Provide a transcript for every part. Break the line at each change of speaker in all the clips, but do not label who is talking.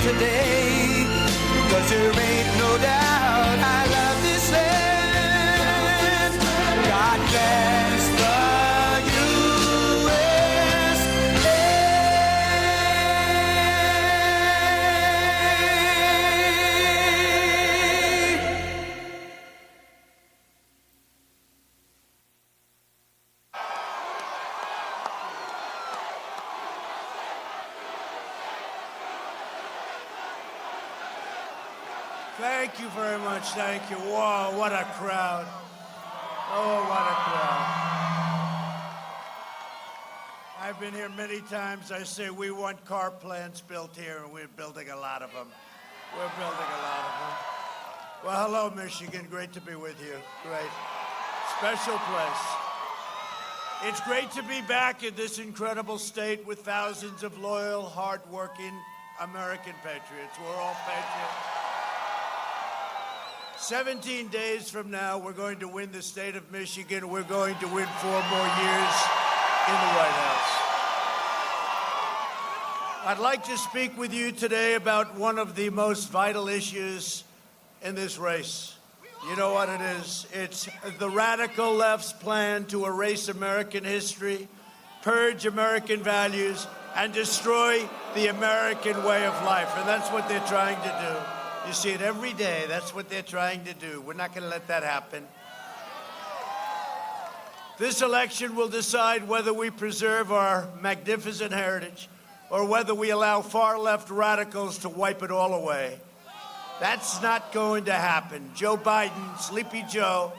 today, 'cause there ain't no doubt I love this land. God bless the
Thank you very much. Thank you. Whoa, what a crowd. Oh, what a crowd. I've been here many times. I say we want car plants built here, and we're building a lot of them. We're building a lot of them. Well, hello, Michigan. Great to be with you. Great. Special place. It's great to be back in this incredible state with thousands of loyal, hardworking American patriots. We're all patriots. 17 days from now, we're going to win the state of Michigan. We're going to win 4 more years in the White House. I'd like to speak with you today about one of the most vital issues in this race. You know what it is? It's the radical left's plan to erase American history, purge American values, and destroy the American way of life. And that's what they're trying to do. You see it every day. That's what they're trying to do. We're not going to let that happen. This election will decide whether we preserve our magnificent heritage or whether we allow far-left radicals to wipe it all away. That's not going to happen. Joe Biden, Sleepy Joe,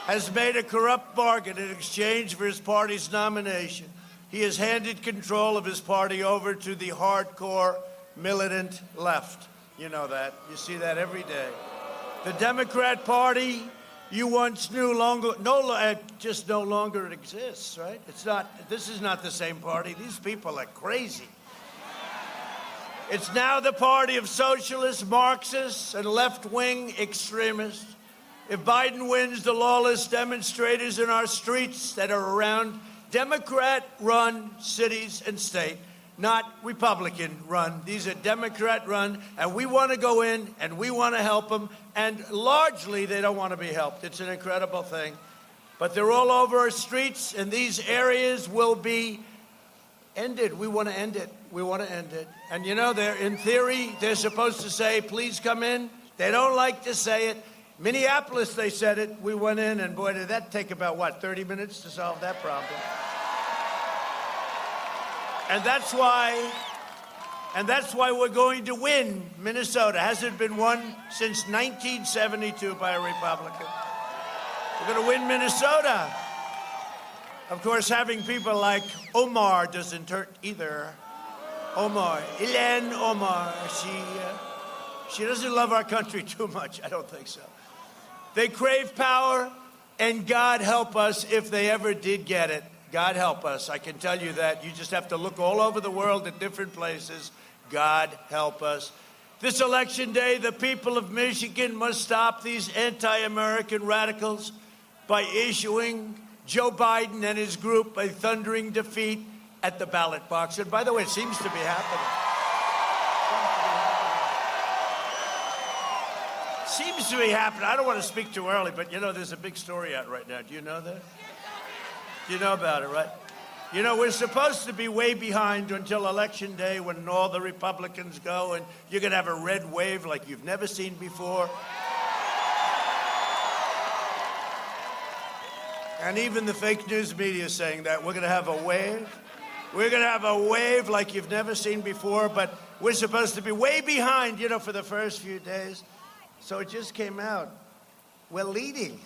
has made a corrupt bargain in exchange for his party's nomination. He has handed control of his party over to the hardcore militant left. You know that. You see that every day. The Democrat Party you once knew just no longer exists, right? This is not the same party. These people are crazy. It's now the party of socialists, Marxists, and left-wing extremists. If Biden wins, the lawless demonstrators in our streets that are around Democrat-run cities and state, not Republican-run. These are Democrat-run, and we want to go in, and we want to help them, and largely they don't want to be helped. It's an incredible thing. But they're all over our streets, and these areas will be ended. We want to end it. We want to end it. And you know, in theory, they're supposed to say, please come in. They don't like to say it. Minneapolis, they said it. We went in, and boy, did that take about, 30 minutes to solve that problem. And that's why we're going to win Minnesota. Hasn't been won since 1972 by a Republican. We're going to win Minnesota. Of course, having people like Omar doesn't hurt either. Omar, Ilhan Omar, she doesn't love our country too much. I don't think so. They crave power, and God help us if they ever did get it. God help us. I can tell you that. You just have to look all over the world at different places. God help us. This election day, the people of Michigan must stop these anti-American radicals by issuing Joe Biden and his group a thundering defeat at the ballot box. And by the way, it seems to be happening. Seems to be happening. I don't want to speak too early, but you know, there's a big story out right now. Do you know that? You know about it, right? You know, we're supposed to be way behind until Election Day when all the Republicans go and you're going to have a red wave like you've never seen before. And even the fake news media is saying that. We're going to have a wave. We're going to have a wave like you've never seen before, but we're supposed to be way behind, you know, for the first few days. So it just came out. We're leading.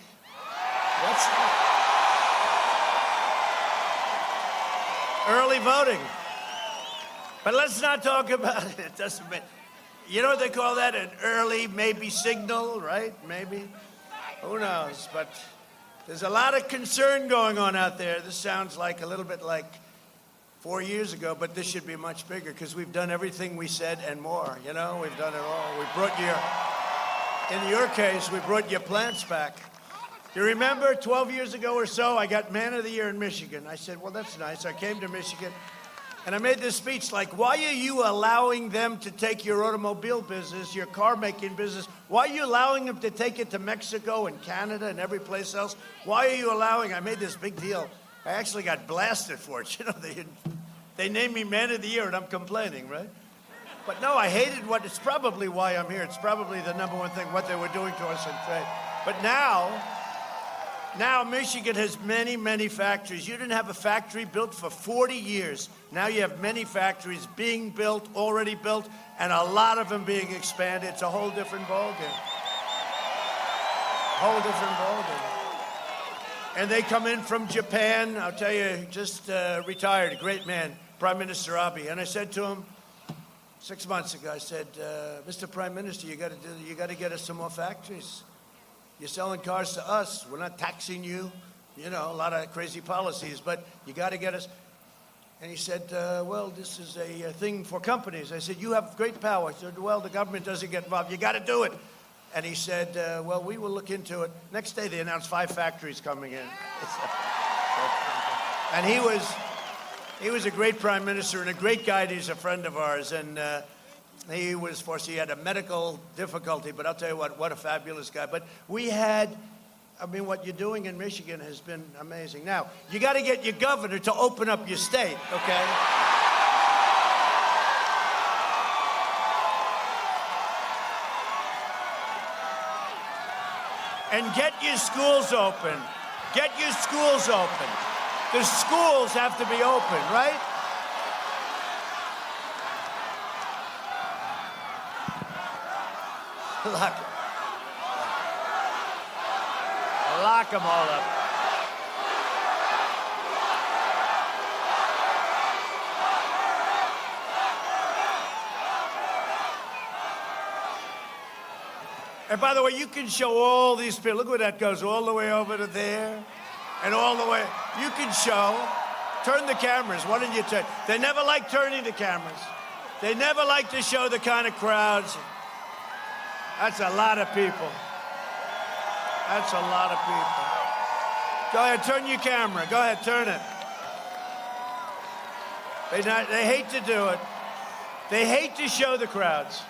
What's that? Early voting. But let's not talk about it. It doesn't mean, you know what they call that? An early maybe signal, right? Maybe. Who knows? But there's a lot of concern going on out there. This sounds like a little bit like 4 years ago, but this should be much bigger because we've done everything we said and more. You know, we've done it all. We brought in your case, we brought your plants back. You remember 12 years ago or so, I got Man of the Year in Michigan. I said, well, that's nice. I came to Michigan. And I made this speech like, why are you allowing them to take your automobile business, your car making business? Why are you allowing them to take it to Mexico and Canada and every place else? Why are you allowing? I made this big deal. I actually got blasted for it. You know, they named me Man of the Year and I'm complaining, right? But no, I hated it's probably why I'm here. It's probably the number one thing, what they were doing to us in trade. But now Michigan has many, many factories. You didn't have a factory built for 40 years. Now you have many factories being built, already built, and a lot of them being expanded. It's a whole different ballgame. Whole different ballgame. And they come in from Japan. I'll tell you, just retired, a great man, Prime Minister Abe. And I said to him 6 months ago, I said, Mr. Prime Minister, you got to get us some more factories. You're selling cars to us. We're not taxing you. You know, a lot of crazy policies, but you got to get us. And he said, well, this is a thing for companies. I said, you have great power. He said, well, the government doesn't get involved. You got to do it. And he said, well, we will look into it. Next day, they announced 5 factories coming in. And he was a great prime minister and a great guy. He's a friend of ours. And he was forced, he had a medical difficulty, but I'll tell you what a fabulous guy. But what you're doing in Michigan has been amazing. Now, you got to get your governor to open up your state, okay? And get your schools open. Get your schools open. The schools have to be open, right? Lock them all up. And by the way, you can show all these people. Look where that goes, all the way over to there, and all the way. You can show. Turn the cameras. Why don't you turn? They never like turning the cameras. They never like to show the kind of crowds. That's a lot of people. That's a lot of people. Go ahead, turn your camera. Go ahead, turn it. They hate to do it. They hate to show the crowds.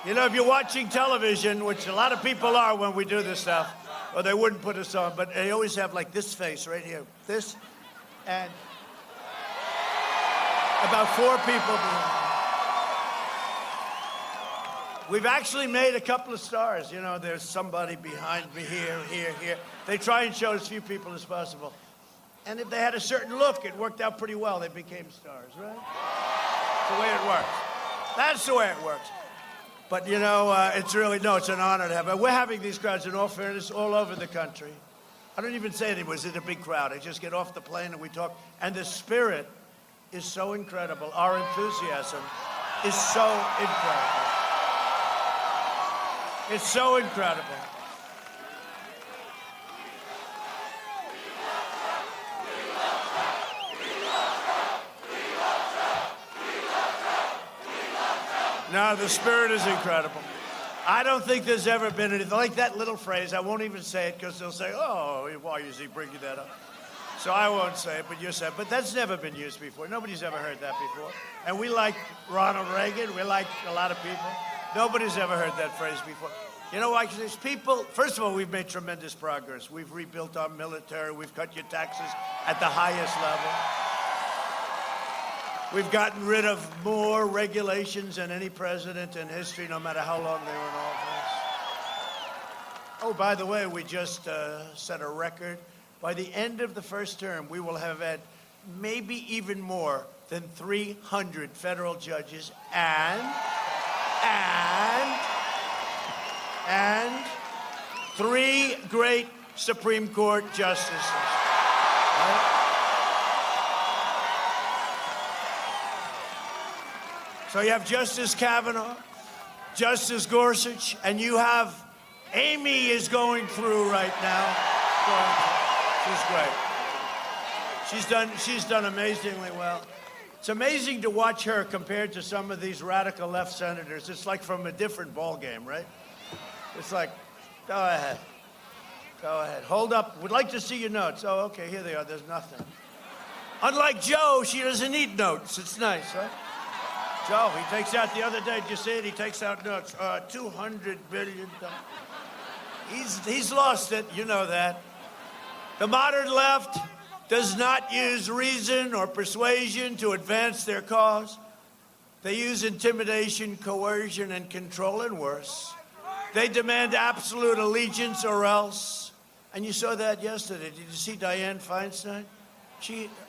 You know, if you're watching television, which a lot of people are when we do this stuff, or they wouldn't put us on, but they always have like this face right here. This, and about 4 people behind. We've actually made a couple of stars. You know, there's somebody behind me here, here, here. They try and show as few people as possible. And if they had a certain look, it worked out pretty well. They became stars, right? That's the way it works. That's the way it works. But, you know, it's an honor to have it. We're having these crowds, in all fairness, all over the country. I don't even say it was in a big crowd. I just get off the plane and we talk. And the spirit is so incredible. Our enthusiasm is so incredible. It's so incredible. No, the spirit is incredible. I don't think there's ever been anything like that little phrase. I won't even say it because they'll say, oh, why is he bringing that up? So I won't say it, but you said. But that's never been used before. Nobody's ever heard that before. And we like Ronald Reagan. We like a lot of people. Nobody's ever heard that phrase before. You know why? Because there's people, first of all, we've made tremendous progress. We've rebuilt our military. We've cut your taxes at the highest level. We've gotten rid of more regulations than any president in history, no matter how long they were in office. Oh, by the way, we just set a record. By the end of the first term, we will have had maybe even more than 300 federal judges and 3 great Supreme Court justices. Right? So you have Justice Kavanaugh, Justice Gorsuch, and you have Amy is going through right now. She's great. She's done amazingly well. It's amazing to watch her compared to some of these radical left senators. It's like from a different ballgame, right? It's like, go ahead. Go ahead. Hold up. Would like to see your notes. Oh, okay, here they are. There's nothing. Unlike Joe, she doesn't need notes. It's nice, right? Joe, he takes out the other day, did you see it? He takes out notes. $200 billion. He's lost it, you know that. The modern left does not use reason or persuasion to advance their cause. They use intimidation, coercion, and control, and worse. They demand absolute allegiance or else. And you saw that yesterday. Did you see Dianne Feinstein?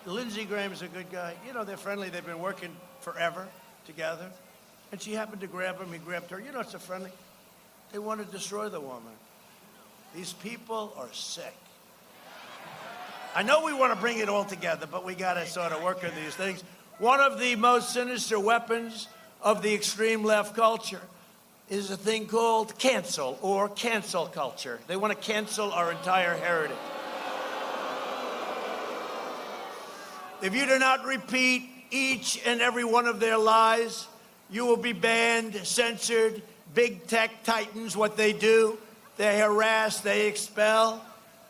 Lindsey Graham is a good guy. You know, they're friendly. They've been working forever together. And she happened to grab him. He grabbed her. You know, it's a friendly. They want to destroy the woman. These people are sick. I know we want to bring it all together, but we got to sort of work on these things. One of the most sinister weapons of the extreme left culture is a thing called cancel or cancel culture. They want to cancel our entire heritage. If you do not repeat each and every one of their lies, you will be banned, censored. Big tech titans, what they do, they harass, they expel,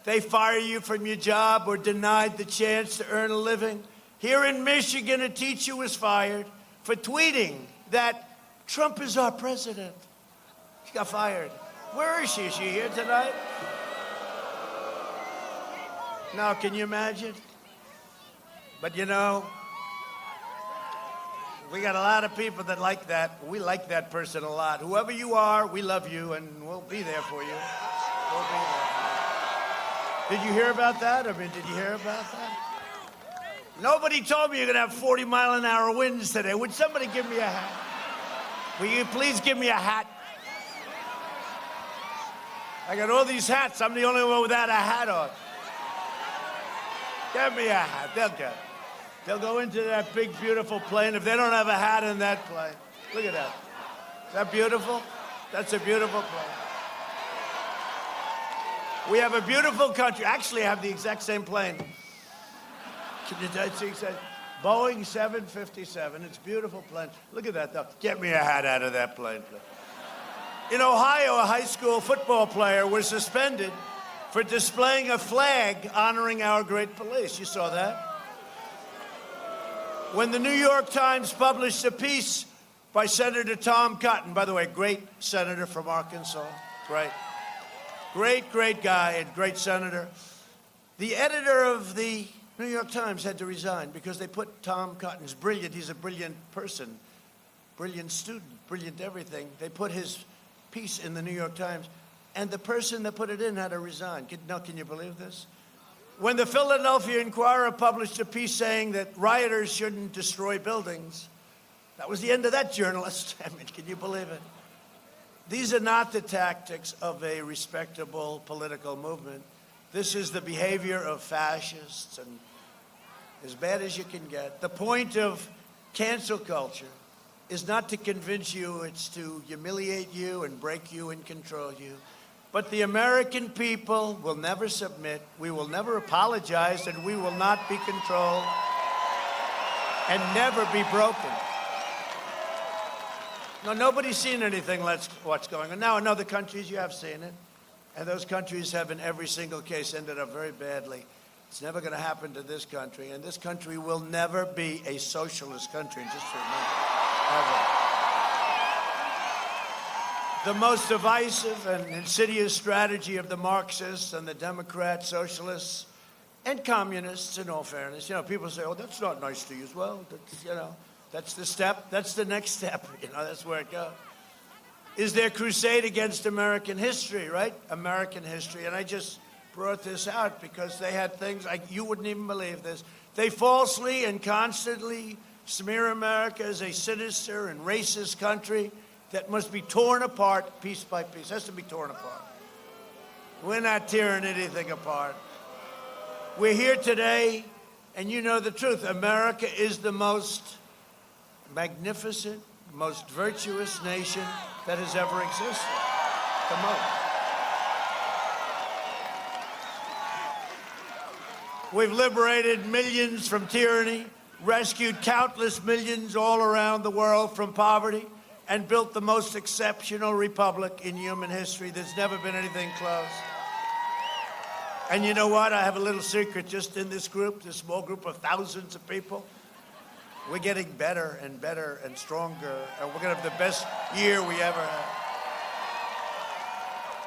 they fire you from your job or deny the chance to earn a living. Here in Michigan, a teacher was fired for tweeting that Trump is our president. She got fired. Where is she? Is she here tonight? No, can you imagine? But you know, we got a lot of people that like that. We like that person a lot. Whoever you are, we love you, and we'll be there for you. We'll be there. Did you hear about that? Did you hear about that? Nobody told me you're going to have 40-mile-an-hour winds today. Would somebody give me a hat? Will you please give me a hat? I got all these hats. I'm the only one without a hat on. Give me a hat. They'll get it. They'll go into that big, beautiful plane if they don't have a hat in that plane. Look at that. Is that beautiful? That's a beautiful plane. We have a beautiful country. Actually, I have the exact same plane. Can you see? Boeing 757. It's a beautiful plane. Look at that, though. Get me a hat out of that plane, please. In Ohio, a high school football player was suspended for displaying a flag honoring our great police. You saw that? When the New York Times published a piece by Senator Tom Cotton, by the way, great senator from Arkansas, great guy and great senator, the editor of the New York Times had to resign because they put Tom Cotton's brilliant, he's a brilliant person, brilliant student, brilliant everything. They put his piece in the New York Times, and the person that put it in had to resign. Can you believe this? When the Philadelphia Inquirer published a piece saying that rioters shouldn't destroy buildings, that was the end of that journalist. I mean, can you believe it? These are not the tactics of a respectable political movement. This is the behavior of fascists, and as bad as you can get. The point of cancel culture is not to convince you, it's to humiliate you and break you and control you. But the American people will never submit, we will never apologize, and we will not be controlled and never be broken. No, nobody's seen anything like what's going on. Now, in other countries, you have seen it. And those countries have, in every single case, ended up very badly. It's never going to happen to this country. And this country will never be a socialist country, just remember, ever. The most divisive and insidious strategy of the Marxists and the Democrats, socialists, and communists, in all fairness. You know, people say, oh, that's not nice to use. Well, that's, you know, that's the step. That's the next step. You know, that's where it goes. Is their crusade against American history, right? American history. And I just brought this out because they had things like, you wouldn't even believe this. They falsely and constantly smear America as a sinister and racist country that must be torn apart piece by piece. It has to be torn apart. We're not tearing anything apart. We're here today, and you know the truth. America is the most magnificent, most virtuous nation that has ever existed. The most. We've liberated millions from tyranny, rescued countless millions all around the world from poverty, and built the most exceptional republic in human history. There's never been anything close. And you know what? I have a little secret just in this group, this small group of thousands of people. We're getting better and better and stronger, and we're going to have the best year we ever had.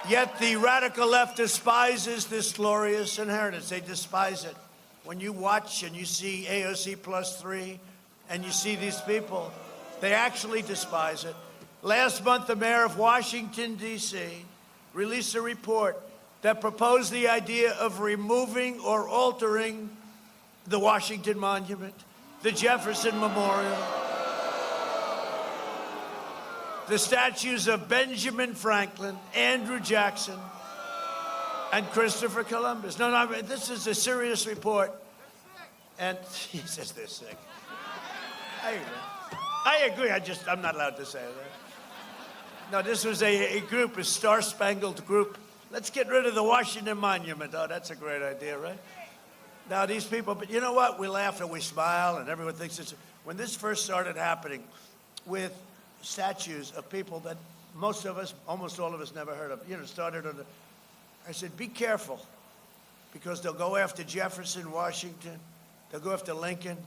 Yet the radical left despises this glorious inheritance. They despise it. When you watch and you see AOC +3 and you see these people, they actually despise it. Last month, the mayor of Washington, D.C., released a report that proposed the idea of removing or altering the Washington Monument, the Jefferson Memorial, the statues of Benjamin Franklin, Andrew Jackson, and Christopher Columbus. No, this is a serious report. And he says they're sick. I agree. I'm not allowed to say that. No, this was a group, a star-spangled group. Let's get rid of the Washington Monument. Oh, that's a great idea, right? Now, these people, but you know what? We laugh and we smile, and everyone thinks it's... When this first started happening with statues of people that most of us, almost all of us, never heard of, started on the... I said, be careful, because they'll go after Jefferson, Washington. They'll go after Lincoln.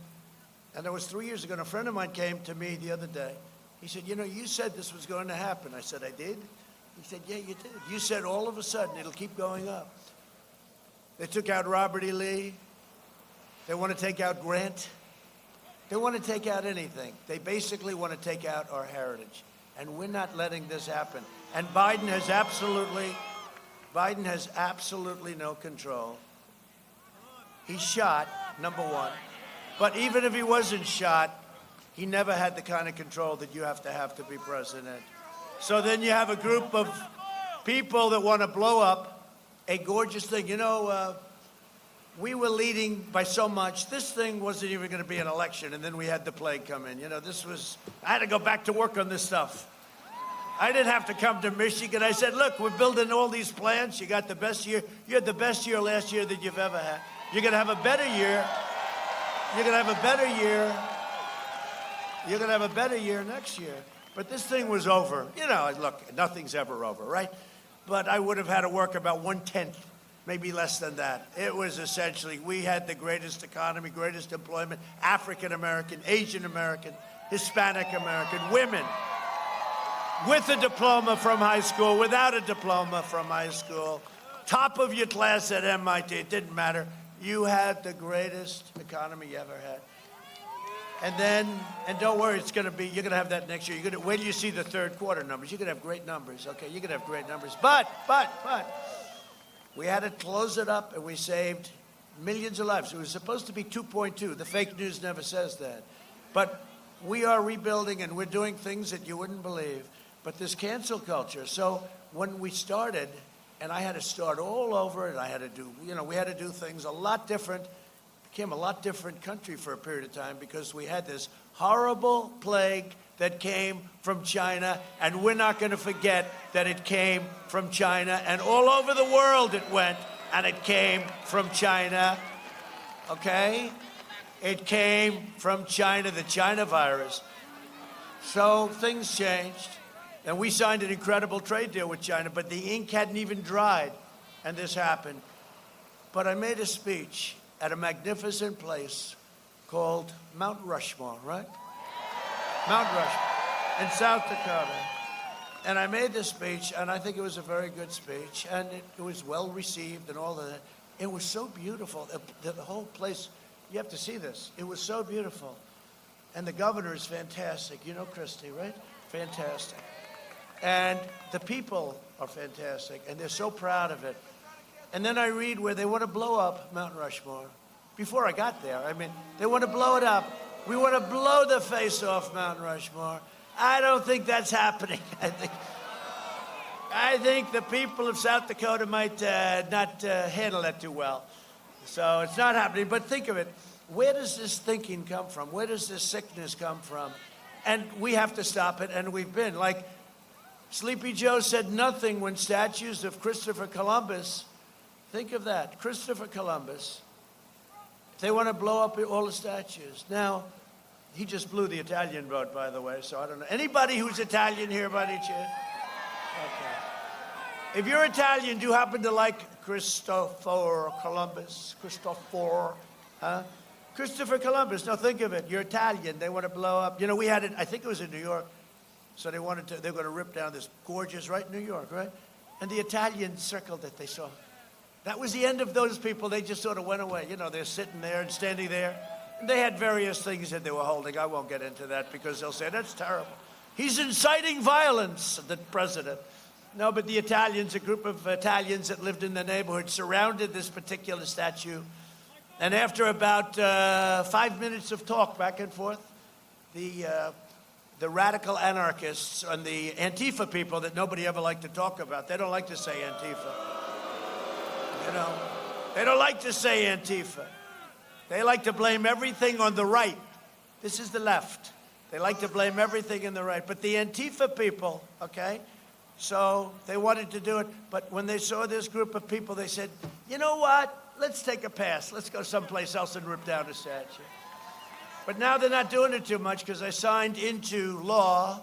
And that was 3 years ago, and a friend of mine came to me the other day. He said, you said this was going to happen. I said, I did? He said, yeah, you did. You said all of a sudden it'll keep going up. They took out Robert E. Lee. They want to take out Grant. They want to take out anything. They basically want to take out our heritage. And we're not letting this happen. And Biden has absolutely no control. He's shot, number one. But even if he wasn't shot, he never had the kind of control that you have to be president. So then you have a group of people that want to blow up a gorgeous thing. We were leading by so much. This thing wasn't even going to be an election, and then we had the plague come in. I had to go back to work on this stuff. I didn't have to come to Michigan. I said, look, we're building all these plants. You got the best year. You had the best year last year that you've ever had. You're going to have a better year. You're going to have a better year. You're going to have a better year next year. But this thing was over. Look, nothing's ever over, right? But I would have had to work about 1/10, maybe less than that. It was essentially, we had the greatest economy, greatest employment, African American, Asian American, Hispanic American, women, with a diploma from high school, without a diploma from high school, top of your class at MIT, it didn't matter. You had the greatest economy you ever had. And don't worry, you're going to have that next year. Wait till you see the third quarter numbers. You're going to have great numbers, okay? You're going to have great numbers. But, we had to close it up, and we saved millions of lives. It was supposed to be 2.2. The fake news never says that. But we are rebuilding, and we're doing things that you wouldn't believe. But this cancel culture. So when we started, and I had to start all over, and I had to do, we had to do things a lot different. Became a lot different country for a period of time because we had this horrible plague that came from China, and we're not going to forget that it came from China, and all over the world it went, and it came from China, okay? It came from China, the China virus. So things changed, and we signed an incredible trade deal with China, but the ink hadn't even dried, and this happened. But I made a speech at a magnificent place called Mount Rushmore, right? Mount Rushmore in South Dakota. And I made this speech, and I think it was a very good speech, and it was well received and all of that. It was so beautiful. The whole place, you have to see this. It was so beautiful. And the governor is fantastic. You know Christie, right? Fantastic. And the people are fantastic, and they're so proud of it. And then I read where they want to blow up Mount Rushmore. Before I got there, they want to blow it up. We want to blow the face off Mount Rushmore. I don't think that's happening. I think the people of South Dakota might not handle that too well. So it's not happening. But think of it. Where does this thinking come from? Where does this sickness come from? And we have to stop it, and we've been. Like Sleepy Joe said nothing when statues of Christopher Columbus. Think of that, Christopher Columbus. They want to blow up all the statues. Now, he just blew the Italian vote, by the way, so I don't know. Anybody who's Italian here by any chance? Okay. If you're Italian, do you happen to like Christopher Columbus? Christopher, huh? Christopher Columbus. Now think of it. You're Italian. They want to blow up. You know, we had it. I think it was in New York. So they're going to rip down this gorgeous, right in New York, right? And the Italians circled it. They saw. That was the end of those people. They just sort of went away. You know, they're sitting there and standing there. And they had various things that they were holding. I won't get into that because they'll say, that's terrible. He's inciting violence, the president. No, but the Italians, a group of Italians that lived in the neighborhood, surrounded this particular statue. And after about 5 minutes of talk back and forth, the radical anarchists and the Antifa people that nobody ever liked to talk about, they don't like to say Antifa. You know, they don't like to say Antifa. They like to blame everything on the right. This is the left. They like to blame everything on the right. But the Antifa people, okay, so they wanted to do it. But when they saw this group of people, they said, you know what? Let's take a pass. Let's go someplace else and rip down a statue. But now they're not doing it too much because I signed into law,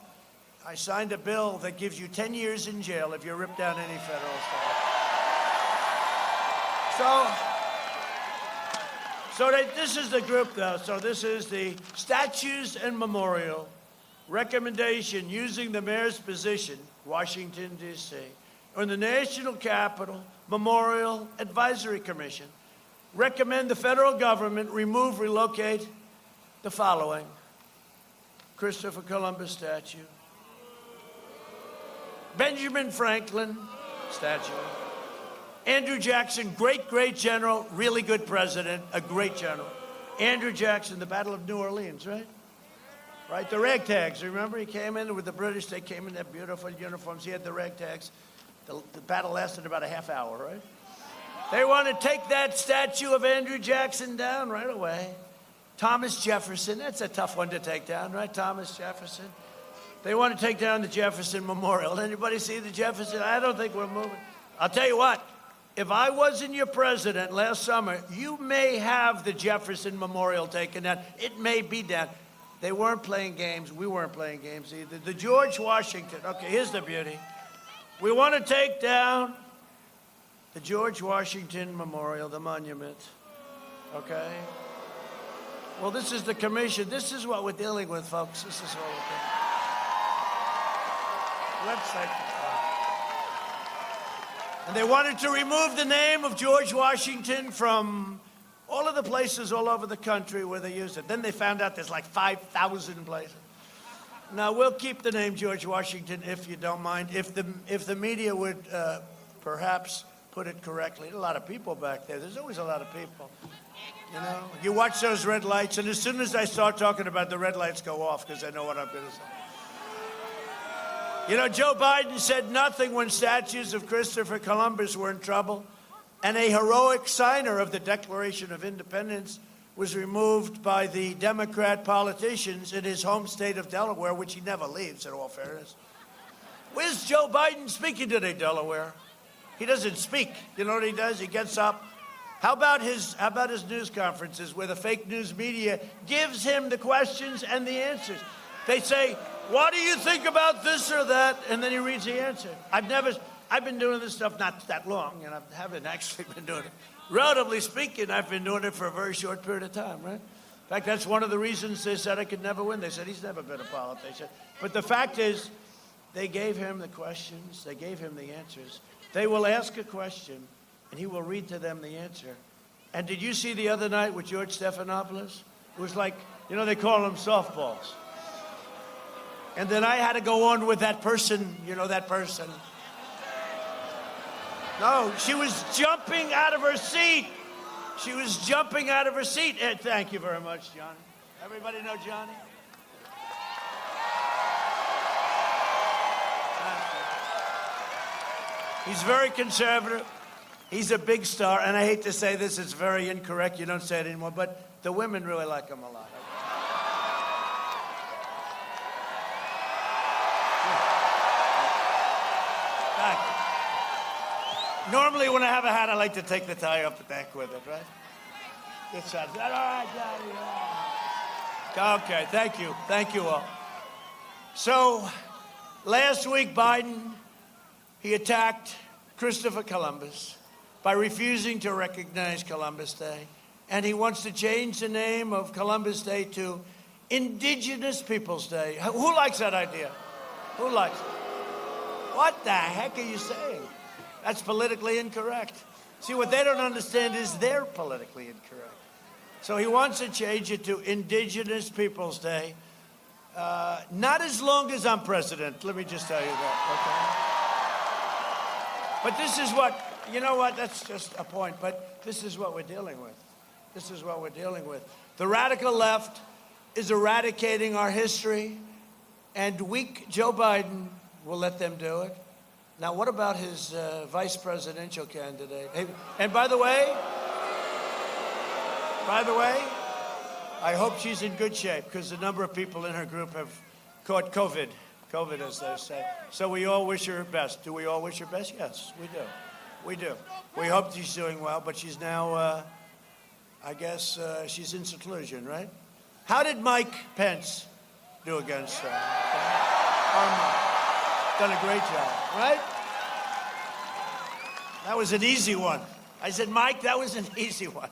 I signed a bill that gives you 10 years in jail if you rip down any federal statue. This is the group, though. So this is the Statues and Memorial Recommendation using the mayor's position, Washington, D.C., on the National Capital Memorial Advisory Commission. Recommend the federal government remove, relocate the following: Christopher Columbus statue, Benjamin Franklin statue, Andrew Jackson, great general, really good president, a great general. Andrew Jackson, the Battle of New Orleans, right? Right, the ragtags, remember? He came in with the British, they came in their beautiful uniforms. He had the ragtags. The battle lasted about a half hour, right? They want to take that statue of Andrew Jackson down right away. Thomas Jefferson, that's a tough one to take down, right? Thomas Jefferson. They want to take down the Jefferson Memorial. Anybody see the Jefferson? I don't think we're moving. I'll tell you what, if I wasn't your president last summer, you may have the Jefferson Memorial taken down. It may be down. They weren't playing games. We weren't playing games either. The George Washington, okay, here's the beauty. We want to take down the George Washington Memorial, the monument, okay? Well, this is the commission. This is what we're dealing with, folks. This is what we're doing. Let's take it. And they wanted to remove the name of George Washington from all of the places all over the country where they used it. Then they found out there's like 5,000 places. Now, we'll keep the name George Washington if you don't mind. If the media would perhaps put it correctly. A lot of people back there. There's always a lot of people. You know, you watch those red lights, and as soon as I start talking about the red lights go off because I know what I'm going to say. You know, Joe Biden said nothing when statues of Christopher Columbus were in trouble, and a heroic signer of the Declaration of Independence was removed by the Democrat politicians in his home state of Delaware, which he never leaves, in all fairness. Where's Joe Biden speaking today, Delaware? He doesn't speak. You know what he does? He gets up. How about his news conferences where the fake news media gives him the questions and the answers? They say, what do you think about this or that? And then he reads the answer. I've been doing this stuff not that long, and I haven't actually been doing it. Relatively speaking, I've been doing it for a very short period of time, right? In fact, that's one of the reasons they said I could never win. They said he's never been a politician. But the fact is, they gave him the questions. They gave him the answers. They will ask a question, and he will read to them the answer. And did you see the other night with George Stephanopoulos? It was like, you know, they call them softballs. And then I had to go on with that person, you know, that person. No, she was jumping out of her seat. She was jumping out of her seat. Thank you very much, Johnny. Everybody know Johnny? He's very conservative. He's a big star, and I hate to say this, it's very incorrect. You don't say it anymore, but the women really like him a lot. Thank you. Normally, when I have a hat, I like to take the tie up the back with it, right? Good shot. Is that all right, Johnny? Okay, thank you. Thank you all. So, last week, Biden, he attacked Christopher Columbus by refusing to recognize Columbus Day. And he wants to change the name of Columbus Day to Indigenous Peoples Day. Who likes that idea? Who likes it? What the heck are you saying? That's politically incorrect. See, what they don't understand is they're politically incorrect. So he wants to change it to Indigenous Peoples Day. Not as long as I'm president, let me just tell you that, okay? But this is what, you know what, that's just a point, but this is what we're dealing with. This is what we're dealing with. The radical left is eradicating our history, and weak Joe Biden will let them do it. Now, what about his vice presidential candidate? Hey, and by the way, I hope she's in good shape, because a number of people in her group have caught COVID, as they say. So we all wish her best. Do we all wish her best? Yes, we do. We do. We hope she's doing well, but she's now, I guess, she's in seclusion, right? How did Mike Pence do against her? Done a great job, right? That was an easy one. I said, Mike, that was an easy one.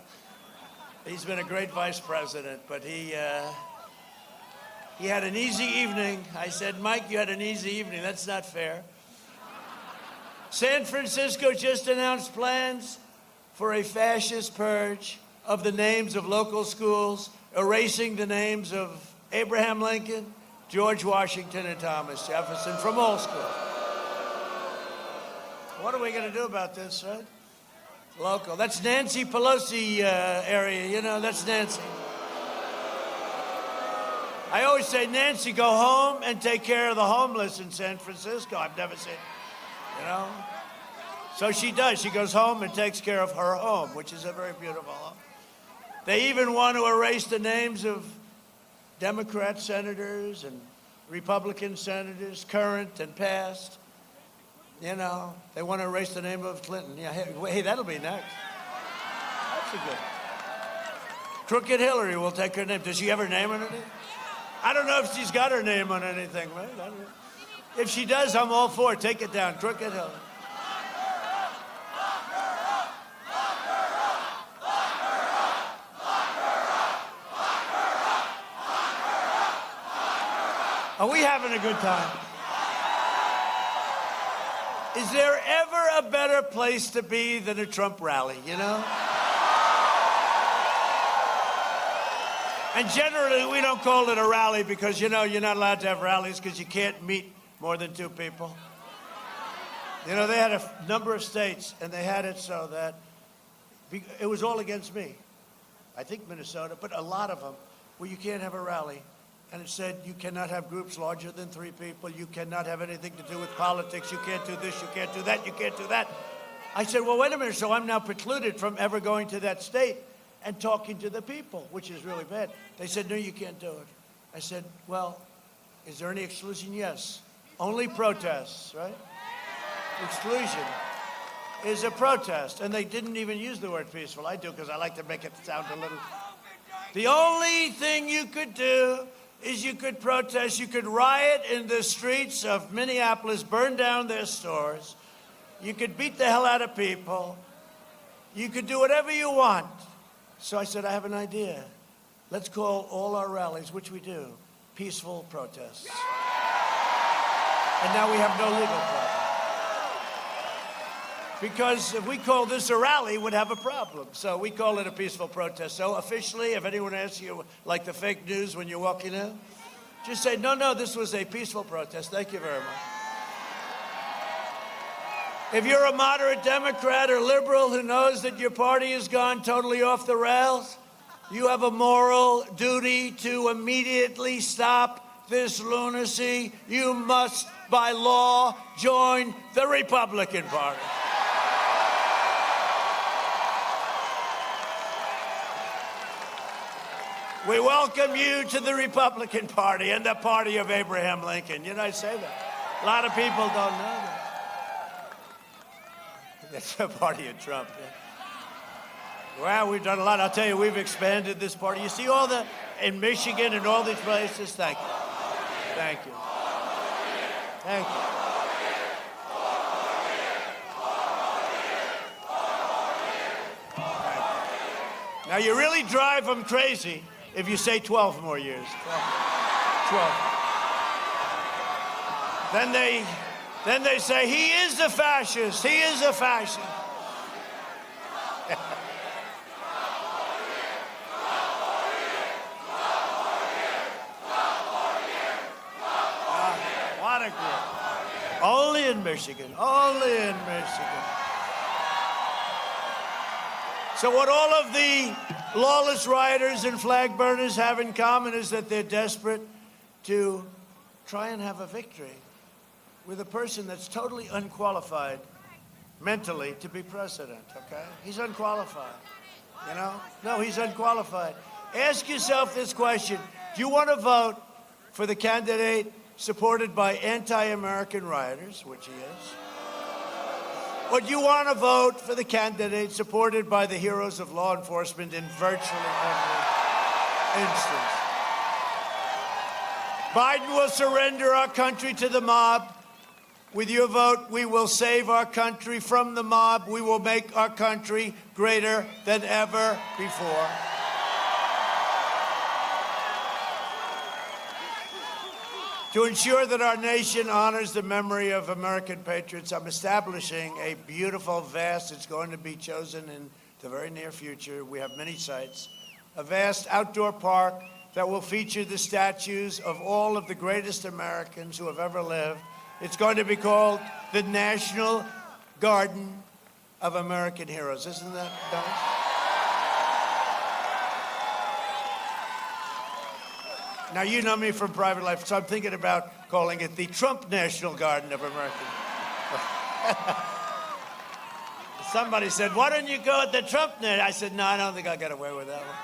He's been a great vice president, but he had an easy evening. I said, Mike, you had an easy evening. That's not fair. San Francisco just announced plans for a fascist purge of the names of local schools, erasing the names of Abraham Lincoln, George Washington, and Thomas Jefferson from all schools. What are we going to do about this, right? Local. That's Nancy Pelosi area, you know, that's Nancy. I always say, Nancy, go home and take care of the homeless in San Francisco. I've never seen, you know. So she does. She goes home and takes care of her home, which is a very beautiful home. They even want to erase the names of Democrat senators and Republican senators, current and past. You know, they want to erase the name of Clinton. Yeah, hey, that'll be next. That's a good. Crooked Hillary will take her name. Does she have her name on anything? I don't know if she's got her name on anything, right? I don't know. If she does, I'm all for it. Take it down. Crooked Hillary. Are we having a good time? Is there ever a better place to be than a Trump rally, you know? And generally, we don't call it a rally because, you know, you're not allowed to have rallies because you can't meet more than 2 people. You know, they had a number of states, and they had it so that it was all against me. I think Minnesota, but a lot of them, where you can't have a rally. And it said, you cannot have groups larger than 3 people. You cannot have anything to do with politics. You can't do this. You can't do that. You can't do that. I said, well, wait a minute. So I'm now precluded from ever going to that state and talking to the people, which is really bad. They said, no, you can't do it. I said, well, is there any exclusion? Yes. Only protests, right? Exclusion is a protest. And they didn't even use the word peaceful. I do, because I like to make it sound a little. The only thing you could do is you could protest, you could riot in the streets of Minneapolis, burn down their stores, you could beat the hell out of people, you could do whatever you want. So I said, I have an idea. Let's call all our rallies, which we do, peaceful protests. And now we have no legal problem. Because if we call this a rally, we'd have a problem. So we call it a peaceful protest. So officially, if anyone asks you, like the fake news when you're walking in, just say, no, this was a peaceful protest. Thank you very much. If you're a moderate Democrat or liberal who knows that your party has gone totally off the rails, you have a moral duty to immediately stop this lunacy. You must, by law, join the Republican Party. We welcome you to the Republican Party and the party of Abraham Lincoln. You know, I say that. A lot of people don't know that. That's the party of Trump. Yeah. Well, we've done a lot. I'll tell you, we've expanded this party. You see all the, in Michigan and all these places? Thank you. Thank you. Thank you. Now, you really drive them crazy if you say 12 more years. 12. Then they say, he is a fascist. He is a fascist. What a group. Only in Michigan. Only in Michigan. So what all of the lawless rioters and flag burners have in common is that they're desperate to try and have a victory with a person that's totally unqualified mentally to be president, okay? He's unqualified, you know? No, he's unqualified. Ask yourself this question. Do you want to vote for the candidate supported by anti-American rioters, which he is? Or do you want to vote for the candidate supported by the heroes of law enforcement in virtually every instance? Biden will surrender our country to the mob. With your vote, we will save our country from the mob. We will make our country greater than ever before. To ensure that our nation honors the memory of American patriots, I'm establishing a beautiful, vast, it's going to be chosen in the very near future. We have many sites. A vast outdoor park that will feature the statues of all of the greatest Americans who have ever lived. It's going to be called the National Garden of American Heroes. Isn't that nice? Now, you know me from private life, so I'm thinking about calling it the Trump National Garden of America. Somebody said, why don't you go at the Trump net? I said, no, I don't think I'll get away with that one.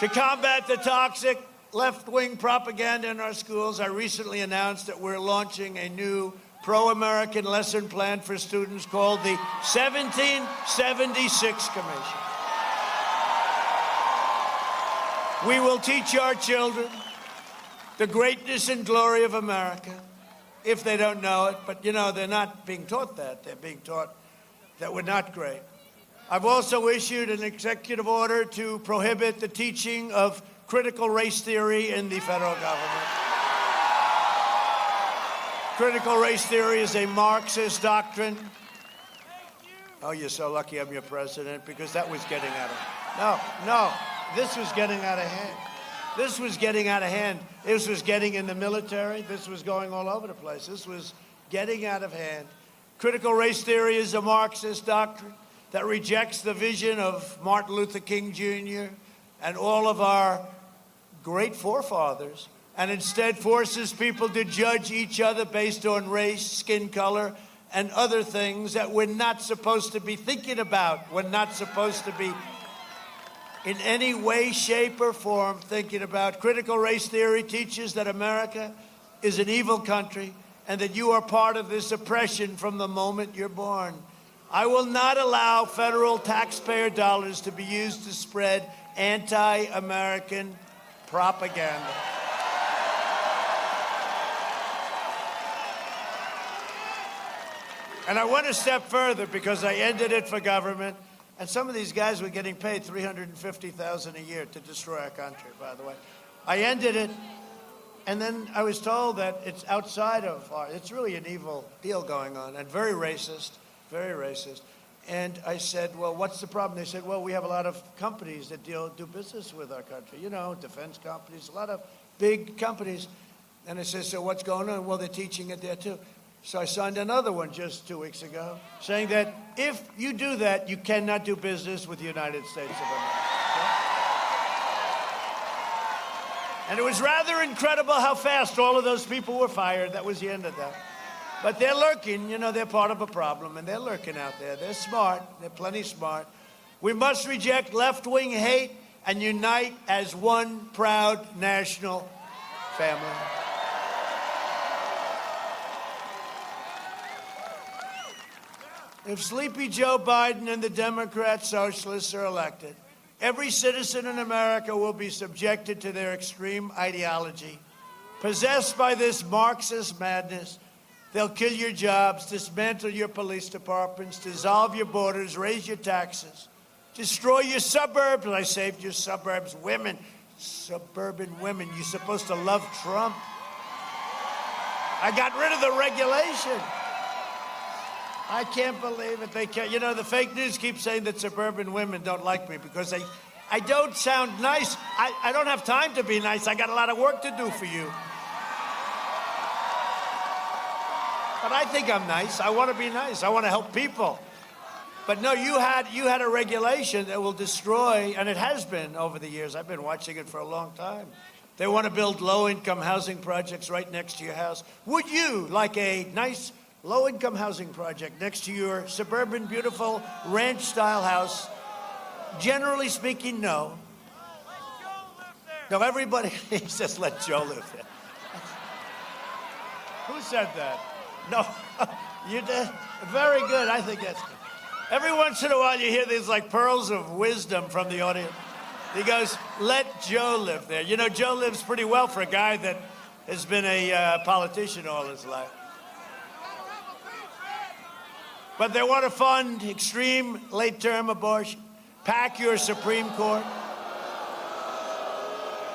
To combat the toxic left-wing propaganda in our schools, I recently announced that we're launching a new pro-American lesson plan for students called the 1776 Commission. We will teach our children the greatness and glory of America, if they don't know it. But, you know, they're not being taught that. They're being taught that we're not great. I've also issued an executive order to prohibit the teaching of critical race theory in the federal government. Critical race theory is a Marxist doctrine. Oh, you're so lucky I'm your president, because that was getting out of... No. This was getting out of hand. This was getting out of hand. This was getting in the military. This was going all over the place. This was getting out of hand. Critical race theory is a Marxist doctrine that rejects the vision of Martin Luther King Jr. and all of our great forefathers, and instead forces people to judge each other based on race, skin color, and other things that we're not supposed to be thinking about. We're not supposed to be in any way, shape, or form thinking about. Critical race theory teaches that America is an evil country and that you are part of this oppression from the moment you're born. I will not allow federal taxpayer dollars to be used to spread anti-American propaganda. And I went a step further because I ended it for government. And some of these guys were getting paid $350,000 a year to destroy our country, by the way. I ended it, and then I was told that it's outside of our... It's really an evil deal going on, and very racist, very racist. And I said, well, what's the problem? They said, well, we have a lot of companies that do business with our country. You know, defense companies, a lot of big companies. And I said, so what's going on? Well, they're teaching it there, too. So I signed another one just 2 weeks ago, saying that if you do that, you cannot do business with the United States of America. And it was rather incredible how fast all of those people were fired. That was the end of that. But they're lurking, you know, they're part of a problem, and they're lurking out there. They're smart, they're plenty smart. We must reject left-wing hate and unite as one proud national family. If Sleepy Joe Biden and the Democrat Socialists are elected, every citizen in America will be subjected to their extreme ideology. Possessed by this Marxist madness, they'll kill your jobs, dismantle your police departments, dissolve your borders, raise your taxes. Destroy your suburbs. I saved your suburbs. Women, suburban women, you're supposed to love Trump. I got rid of the regulation. I can't believe it. They can't. You know, the fake news keeps saying that suburban women don't like me because I don't sound nice. I don't have time to be nice. I got a lot of work to do for you. But I think I'm nice. I want to be nice. I want to help people. But no, you had a regulation that will destroy, and it has been over the years. I've been watching it for a long time. They want to build low-income housing projects right next to your house. Would you like a nice low-income housing project next to your suburban, beautiful ranch-style house? Generally speaking, no. No, everybody, he says, let Joe live there. Who said that? No, you did. Very good. I think that's good. Every once in a while, you hear these like pearls of wisdom from the audience. He goes, let Joe live there. You know, Joe lives pretty well for a guy that has been a politician all his life. But they want to fund extreme late-term abortion, pack your Supreme Court.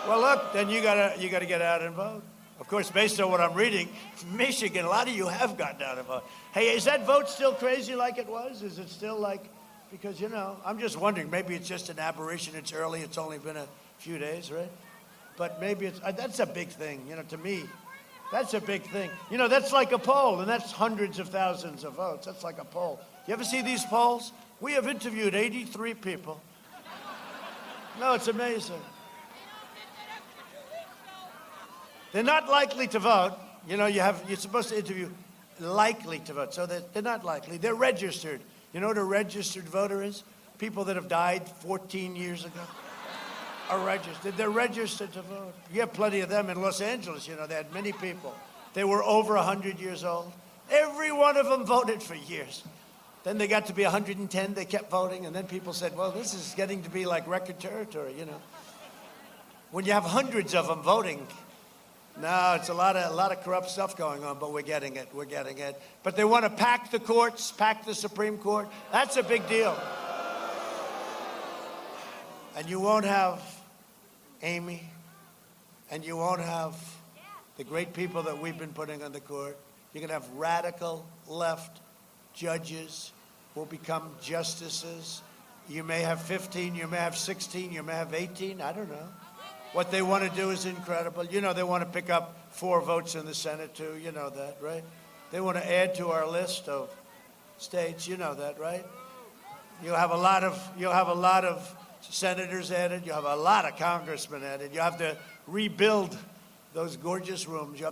Well, look, then you gotta get out and vote. Of course, based on what I'm reading, Michigan, a lot of you have gotten out and vote. Hey, is that vote still crazy like it was? Is it still like, because, you know, I'm just wondering, maybe it's just an aberration. It's early. It's only been a few days, right? But maybe it's, that's a big thing, you know, to me. That's a big thing. You know, that's like a poll, and that's hundreds of thousands of votes. That's like a poll. You ever see these polls? We have interviewed 83 people. No, it's amazing. They're not likely to vote. You know, you're supposed to interview likely to vote. So they're not likely. They're registered. You know what a registered voter is? People that have died 14 years ago are registered. They're registered to vote. You have plenty of them in Los Angeles. You know, they had many people. They were over 100 years old. Every one of them voted for years. Then they got to be 110. They kept voting. And then people said, well, this is getting to be like record territory, you know. When you have hundreds of them voting, no, it's a lot of corrupt stuff going on, but we're getting it. We're getting it. But they want to pack the courts, pack the Supreme Court. That's a big deal. And you won't have Amy, and you won't have the great people that we've been putting on the court. You're going to have radical left judges who will become justices. You may have 15, you may have 16, you may have 18, I don't know. What they want to do is incredible. You know, they want to pick up 4 votes in the Senate, too. You know that, right? They want to add to our list of states. You know that, right? You'll have a lot of senators added. You'll have a lot of congressmen added. You have to rebuild those gorgeous rooms. You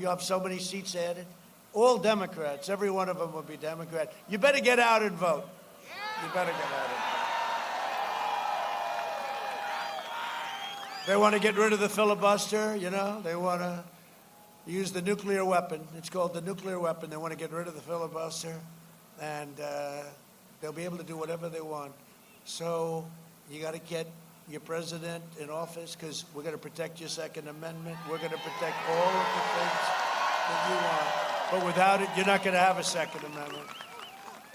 have so many seats added. All Democrats. Every one of them will be Democrat. You better get out and vote. You better get out and vote. They want to get rid of the filibuster, you know. They want to use the nuclear weapon. It's called the nuclear weapon. They want to get rid of the filibuster, and they'll be able to do whatever they want. So you got to get your president in office because we're going to protect your Second Amendment. We're going to protect all of the things that you want. But without it, you're not going to have a Second Amendment.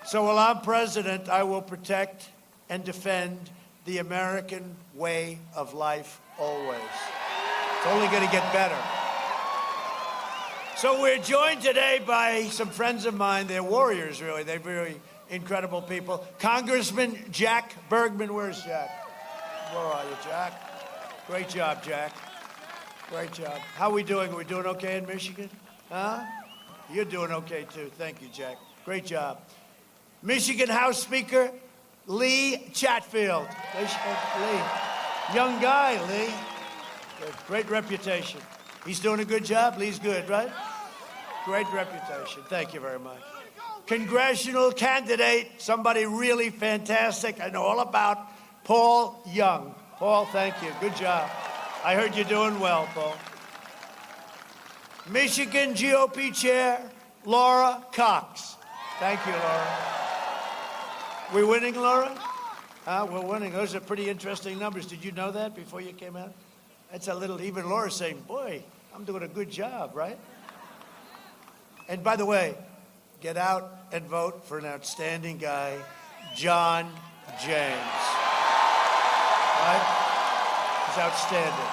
So while I'm president, I will protect and defend the American way of life always. It's only going to get better. So we're joined today by some friends of mine. They're warriors, really. They're very incredible people. Congressman Jack Bergman. Where's Jack? Where are you, Jack? Great job, Jack. Great job. How are we doing? Are we doing okay in Michigan? Huh? You're doing okay, too. Thank you, Jack. Great job. Michigan House Speaker Lee Chatfield. Lee. Young guy, Lee. Great reputation. He's doing a good job. Lee's good, right? Great reputation. Thank you very much. Congressional candidate, somebody really fantastic. I know all about Paul Young. Paul, thank you. Good job. I heard you're doing well, Paul. Michigan GOP Chair Laura Cox. Thank you, Laura. We winning, Laura? We're winning. Those are pretty interesting numbers. Did you know that before you came out? That's a little, even Laura's saying, boy, I'm doing a good job, right? And by the way, get out and vote for an outstanding guy, John James. Right? He's outstanding.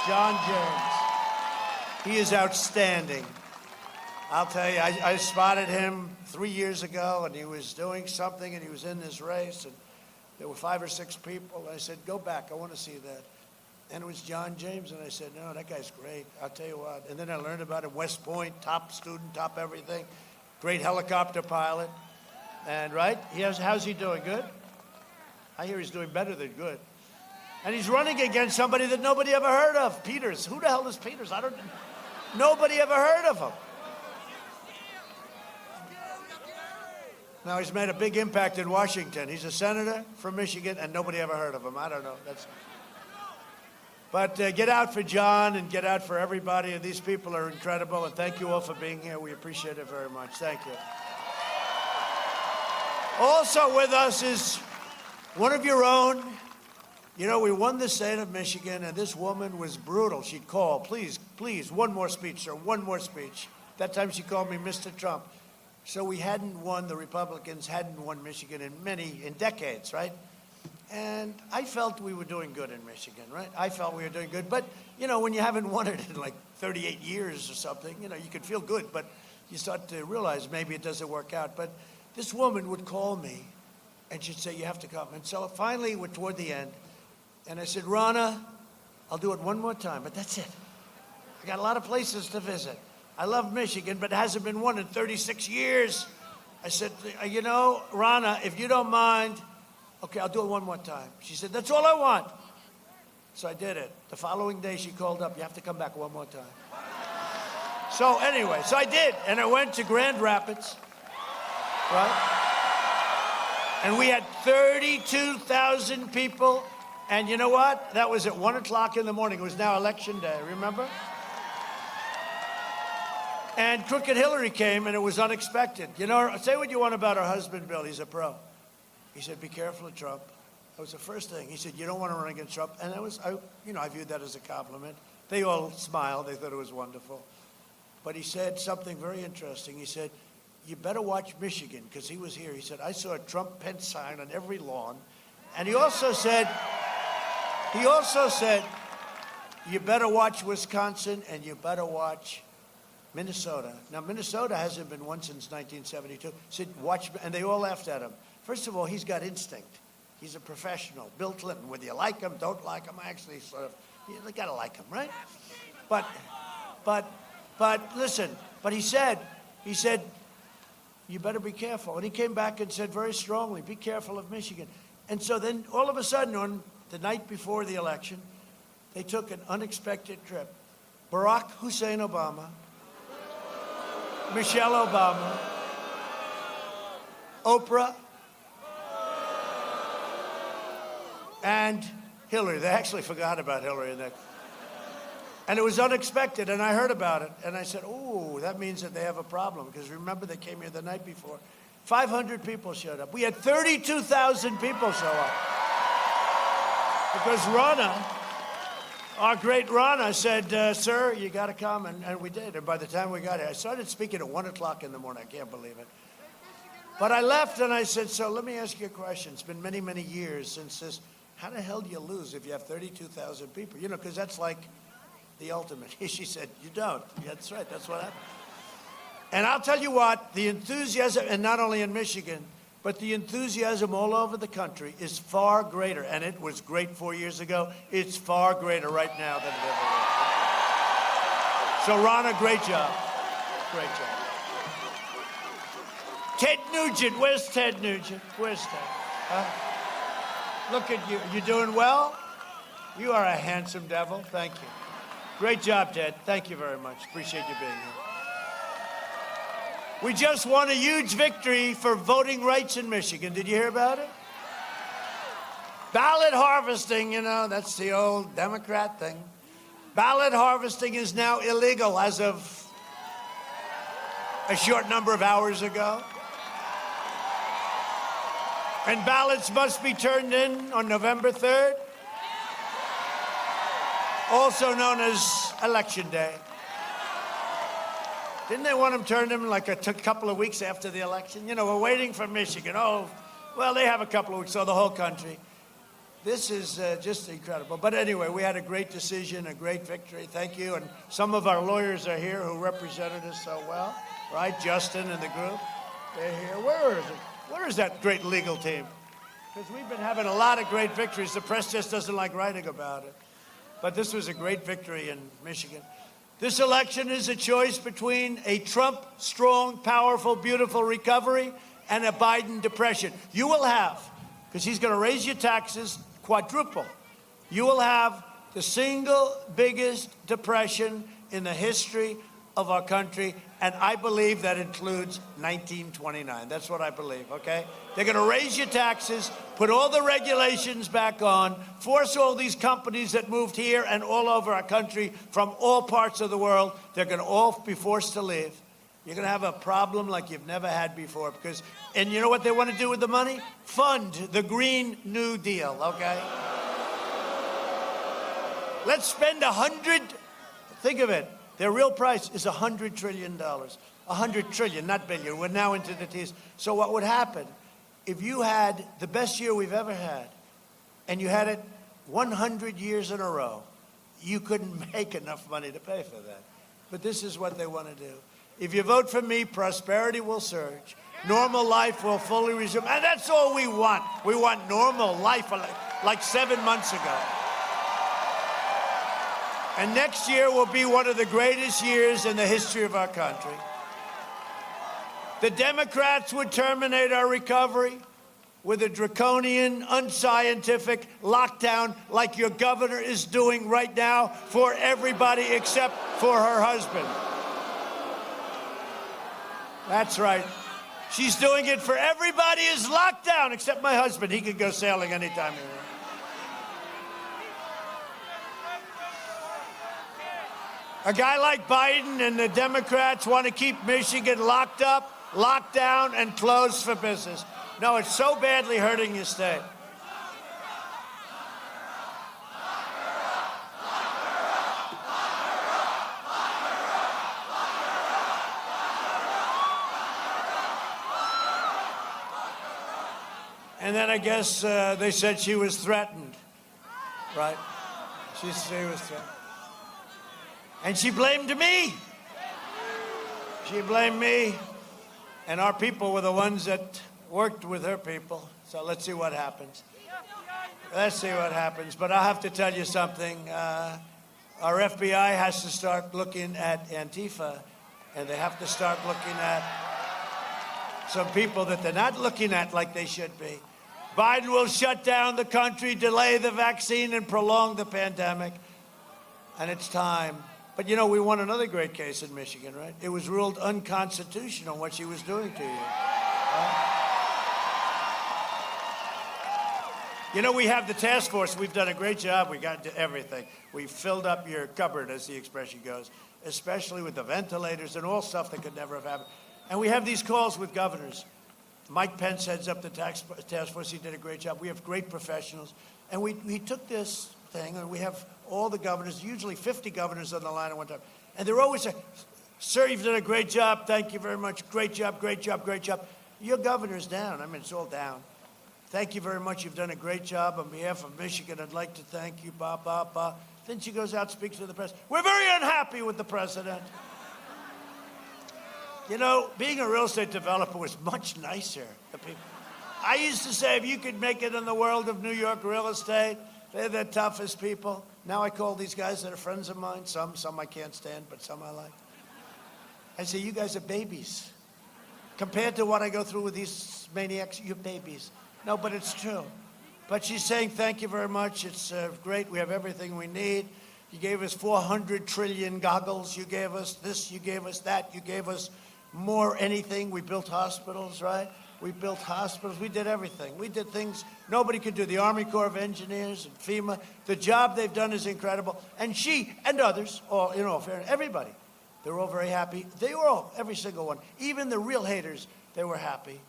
John James. He is outstanding. I'll tell you, I spotted him 3 years ago, and he was doing something, and he was in this race, and there were 5 or 6 people. And I said, go back, I want to see that. And it was John James, and I said, no, that guy's great. I'll tell you what. And then I learned about him, West Point, top student, top everything, great helicopter pilot. And right, how's he doing? Good? I hear he's doing better than good. And he's running against somebody that nobody ever heard of, Peters. Who the hell is Peters? Nobody ever heard of him. Now, he's made a big impact in Washington. He's a senator from Michigan, and nobody ever heard of him. I don't know. But get out for John and get out for everybody. And these people are incredible. And thank you all for being here. We appreciate it very much. Thank you. Also with us is one of your own. You know, we won the state of Michigan, and this woman was brutal. She'd call, please, please, one more speech, sir, one more speech. That time she called me Mr. Trump. So we hadn't won, the Republicans hadn't won Michigan in decades, right? And I felt we were doing good in Michigan, right? I felt we were doing good. But, you know, when you haven't won it in like 38 years or something, you know, you could feel good, but you start to realize maybe it doesn't work out. But this woman would call me, and she'd say, you have to come. And so finally, we're toward the end, and I said, Ronna, I'll do it one more time, but that's it. I got a lot of places to visit. I love Michigan, but it hasn't been won in 36 years. I said, you know, Ronna, if you don't mind, okay, I'll do it one more time. She said, that's all I want. So I did it. The following day, she called up, you have to come back one more time. So anyway, so I did, and I went to Grand Rapids, right? And we had 32,000 people, and you know what? That was at 1 o'clock in the morning. It was now election day, remember? And Crooked Hillary came, and it was unexpected. You know, say what you want about her husband, Bill. He's a pro. He said, be careful of Trump. That was the first thing. He said, you don't want to run against Trump. And I viewed that as a compliment. They all smiled. They thought it was wonderful. But he said something very interesting. He said, you better watch Michigan, because he was here. He said, I saw a Trump-Pence sign on every lawn. And he also said, you better watch Wisconsin, and you better watch Minnesota. Now, Minnesota hasn't been won since 1972. He said, watch, and they all laughed at him. First of all, he's got instinct. He's a professional. Bill Clinton, whether you like him, don't like him, I actually sort of, you gotta like him, right? But listen, but he said, you better be careful. And he came back and said very strongly, be careful of Michigan. And so then all of a sudden, on the night before the election, they took an unexpected trip. Barack Hussein Obama, Michelle Obama, Oprah, and Hillary. They actually forgot about Hillary. And it was unexpected, and I heard about it. And I said, oh, that means that they have a problem, because remember, they came here the night before. 500 people showed up. We had 32,000 people show up. Because Ronna, our great Ronna, said, sir, you got to come, and we did. And by the time we got here, I started speaking at 1 o'clock in the morning. I can't believe it. But I left, and I said, so let me ask you a question. It's been many, many years since this. How the hell do you lose if you have 32,000 people? You know, because that's like the ultimate. She said, you don't. That's right. That's what happened. And I'll tell you what, the enthusiasm, and not only in Michigan, but the enthusiasm all over the country is far greater. And it was great 4 years ago. It's far greater right now than it ever was. So, Ronna, great job. Great job. Ted Nugent. Where's Ted Nugent? Where's Ted? Huh? Look at you. You doing well? You are a handsome devil. Thank you. Great job, Ted. Thank you very much. Appreciate you being here. We just won a huge victory for voting rights in Michigan. Did you hear about it? Ballot harvesting, you know, that's the old Democrat thing. Ballot harvesting is now illegal as of a short number of hours ago. And ballots must be turned in on November 3rd, also known as Election Day. Didn't they want them turned in like a couple of weeks after the election? You know, we're waiting for Michigan. Oh, Well, they have a couple of weeks, so the whole country. This is just incredible. But anyway, we had a great decision, a great victory. Thank you. And some of our lawyers are here who represented us so well, right? Justin and the group, they're here. Where is it? Where is that great legal team? Because we've been having a lot of great victories. The press just doesn't like writing about it. But this was a great victory in Michigan. This election is a choice between a Trump strong, powerful, beautiful recovery and a Biden depression. You will have, because he's going to raise your taxes quadruple, you will have the single biggest depression in the history of our country, and I believe that includes 1929. That's what I believe, okay? They're going to raise your taxes, put all the regulations back on, force all these companies that moved here and all over our country from all parts of the world, they're going to all be forced to leave. You're going to have a problem like you've never had before because, and you know what they want to do with the money? Fund the Green New Deal, okay? Let's spend think of it, their real price is $100 trillion. 100 trillion, not billion. We're now into the T's. So what would happen if you had the best year we've ever had and you had it 100 years in a row, you couldn't make enough money to pay for that. But this is what they want to do. If you vote for me, prosperity will surge. Normal life will fully resume. And that's all we want. We want normal life like 7 months ago. And next year will be one of the greatest years in the history of our country. The Democrats would terminate our recovery with a draconian, unscientific lockdown like your governor is doing right now for everybody except for her husband. That's right. She's doing it for everybody is locked down except my husband. He could go sailing anytime he wants. A guy like Biden and the Democrats want to keep Michigan locked up, locked down, and closed for business. No, it's so badly hurting your state. And then I guess they said she was threatened, right? She was threatened. And she blamed me. She blamed me. And our people were the ones that worked with her people. So let's see what happens. Let's see what happens. But I have to tell you something. Our FBI has to start looking at Antifa, and they have to start looking at some people that they're not looking at like they should be. Biden will shut down the country, delay the vaccine, and prolong the pandemic. And it's time. But, you know, we won another great case in Michigan, right? It was ruled unconstitutional what she was doing to you. Right? You know, we have the task force. We've done a great job. We got to everything. We filled up your cupboard, as the expression goes, especially with the ventilators and all stuff that could never have happened. And we have these calls with governors. Mike Pence heads up the task force. He did a great job. We have great professionals. And we took this thing, and we have all the governors, usually 50 governors on the line at one time. And they're always saying, sir, you've done a great job. Thank you very much. Great job, great job, great job. Your governor's down. I mean, it's all down. Thank you very much. You've done a great job. On behalf of Michigan, I'd like to thank you, blah, blah, blah. Then she goes out, speaks to the press. We're very unhappy with the president. You know, being a real estate developer was much nicer. I used to say, if you could make it in the world of New York real estate, they're the toughest people. Now I call these guys that are friends of mine. Some I can't stand, but some I like. I say, you guys are babies. Compared to what I go through with these maniacs, you're babies. No, but it's true. But she's saying, thank you very much. It's great. We have everything we need. You gave us 400 trillion goggles. You gave us this. You gave us that. You gave us more anything. We built hospitals, right? We built hospitals. We did everything. We did things nobody could do. The Army Corps of Engineers and FEMA. The job they've done is incredible. And she and others, all, you know, everybody, they're all very happy. They were all, every single one. Even the real haters, they were happy.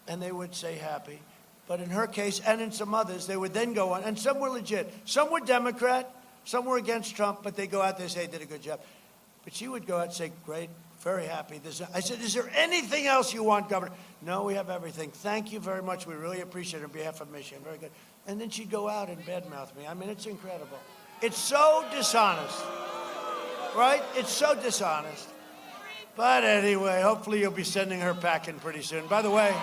And they would say happy. But in her case, and in some others, they would then go on. And some were legit. Some were Democrat. Some were against Trump. But they go out there and say, they did a good job. But she would go out and say, great, Very happy. I said, is there anything else you want, Governor? No, we have everything. Thank you very much. We really appreciate it on behalf of Michigan. Very good. And then she'd go out and badmouth me. I mean, it's incredible. It's so dishonest, right? It's so dishonest. But anyway, hopefully you'll be sending her packing pretty soon. By the way,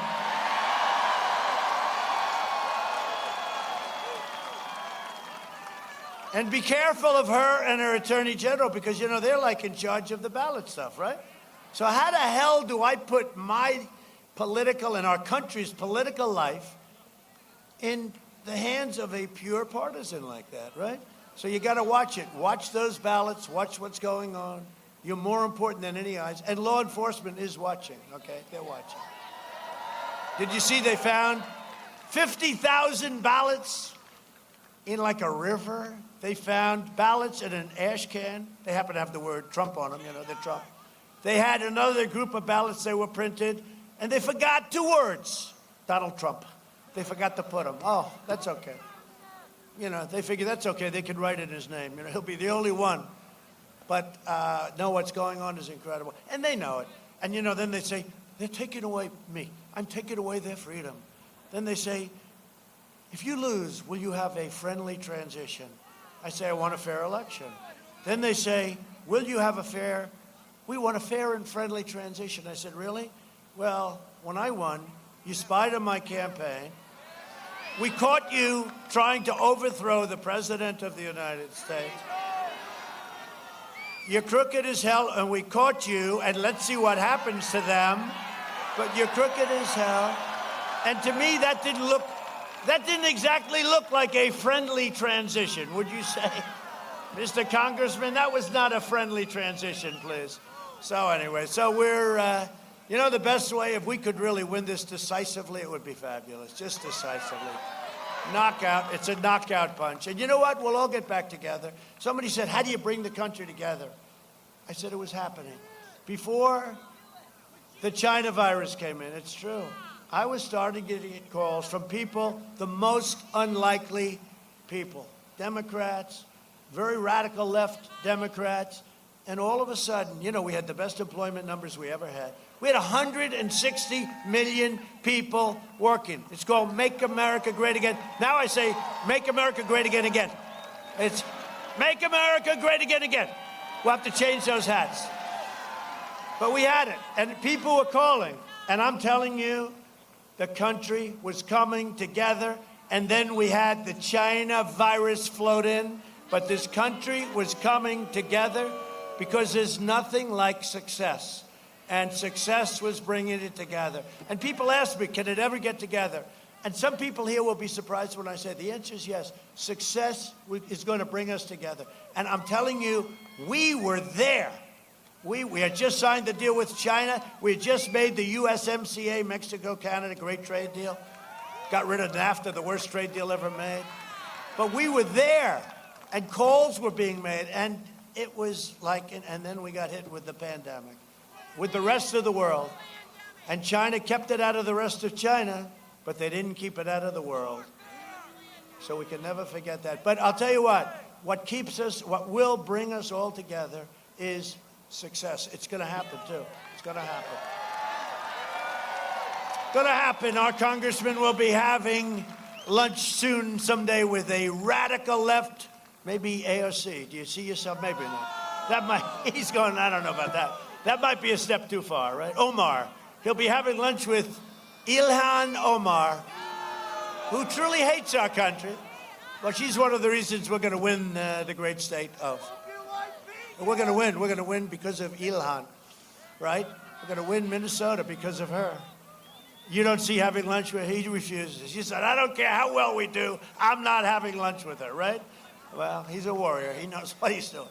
and be careful of her and her attorney general because, you know, they're like in charge of the ballot stuff, right? So how the hell do I put my political and our country's political life in the hands of a pure partisan like that, right? So you got to watch it. Watch those ballots. Watch what's going on. You're more important than any eyes. And law enforcement is watching, okay? They're watching. Did you see they found 50,000 ballots in like a river? They found ballots in an ash can. They happen to have the word Trump on them, you know, they're Trump. They had another group of ballots they were printed, and they forgot 2 words, Donald Trump. They forgot to put them. Oh, that's okay. You know, they figure that's okay. They can write in his name. You know, he'll be the only one. But no, what's going on is incredible. And they know it. And, you know, then they say, they're taking away me. I'm taking away their freedom. Then they say, if you lose, will you have a friendly transition? I say, I want a fair election. Then they say, will you have we want a fair and friendly transition. I said, really? Well, when I won, you spied on my campaign. We caught you trying to overthrow the President of the United States. You're crooked as hell, and we caught you, and let's see what happens to them. But you're crooked as hell. And to me, that didn't exactly look like a friendly transition, would you say? Mr. Congressman, that was not a friendly transition, please. So anyway, so we're, you know, the best way, if we could really win this decisively, it would be fabulous, just decisively. Knockout, it's a knockout punch. And you know what? We'll all get back together. Somebody said, how do you bring the country together? I said it was happening. Before the China virus came in, it's true. I was starting getting calls from people, the most unlikely people, Democrats, very radical left Democrats, and all of a sudden, you know, we had the best employment numbers we ever had. We had 160 million people working. It's called Make America Great Again. Now I say, Make America Great Again again. It's Make America Great Again again. We'll have to change those hats. But we had it, and people were calling, and I'm telling you, the country was coming together, and then we had the China virus float in, but this country was coming together because there's nothing like success. And success was bringing it together. And people ask me, can it ever get together? And some people here will be surprised when I say the answer is yes. Success is going to bring us together. And I'm telling you, we were there. We had just signed the deal with China. We had just made the USMCA, Mexico, Canada, great trade deal. Got rid of NAFTA, the worst trade deal ever made. But we were there, and calls were being made, and it was like, and then we got hit with the pandemic, with the rest of the world. And China kept it out of the rest of China, but they didn't keep it out of the world. So we can never forget that. But I'll tell you what keeps us, what will bring us all together is success. It's going to happen, too. It's going to happen. Going to happen. Our congressman will be having lunch soon, someday, with a radical left, maybe AOC. Do you see yourself? Maybe not. That might, he's going, I don't know about that. That might be a step too far, right? Omar. He'll be having lunch with Ilhan Omar, who truly hates our country. Well, she's one of the reasons we're going to win the great state of. We're going to win. We're going to win because of Ilhan, right? We're going to win Minnesota because of her. You don't see having lunch with her. He refuses. He said, I don't care how well we do. I'm not having lunch with her, right? Well, he's a warrior. He knows what he's doing.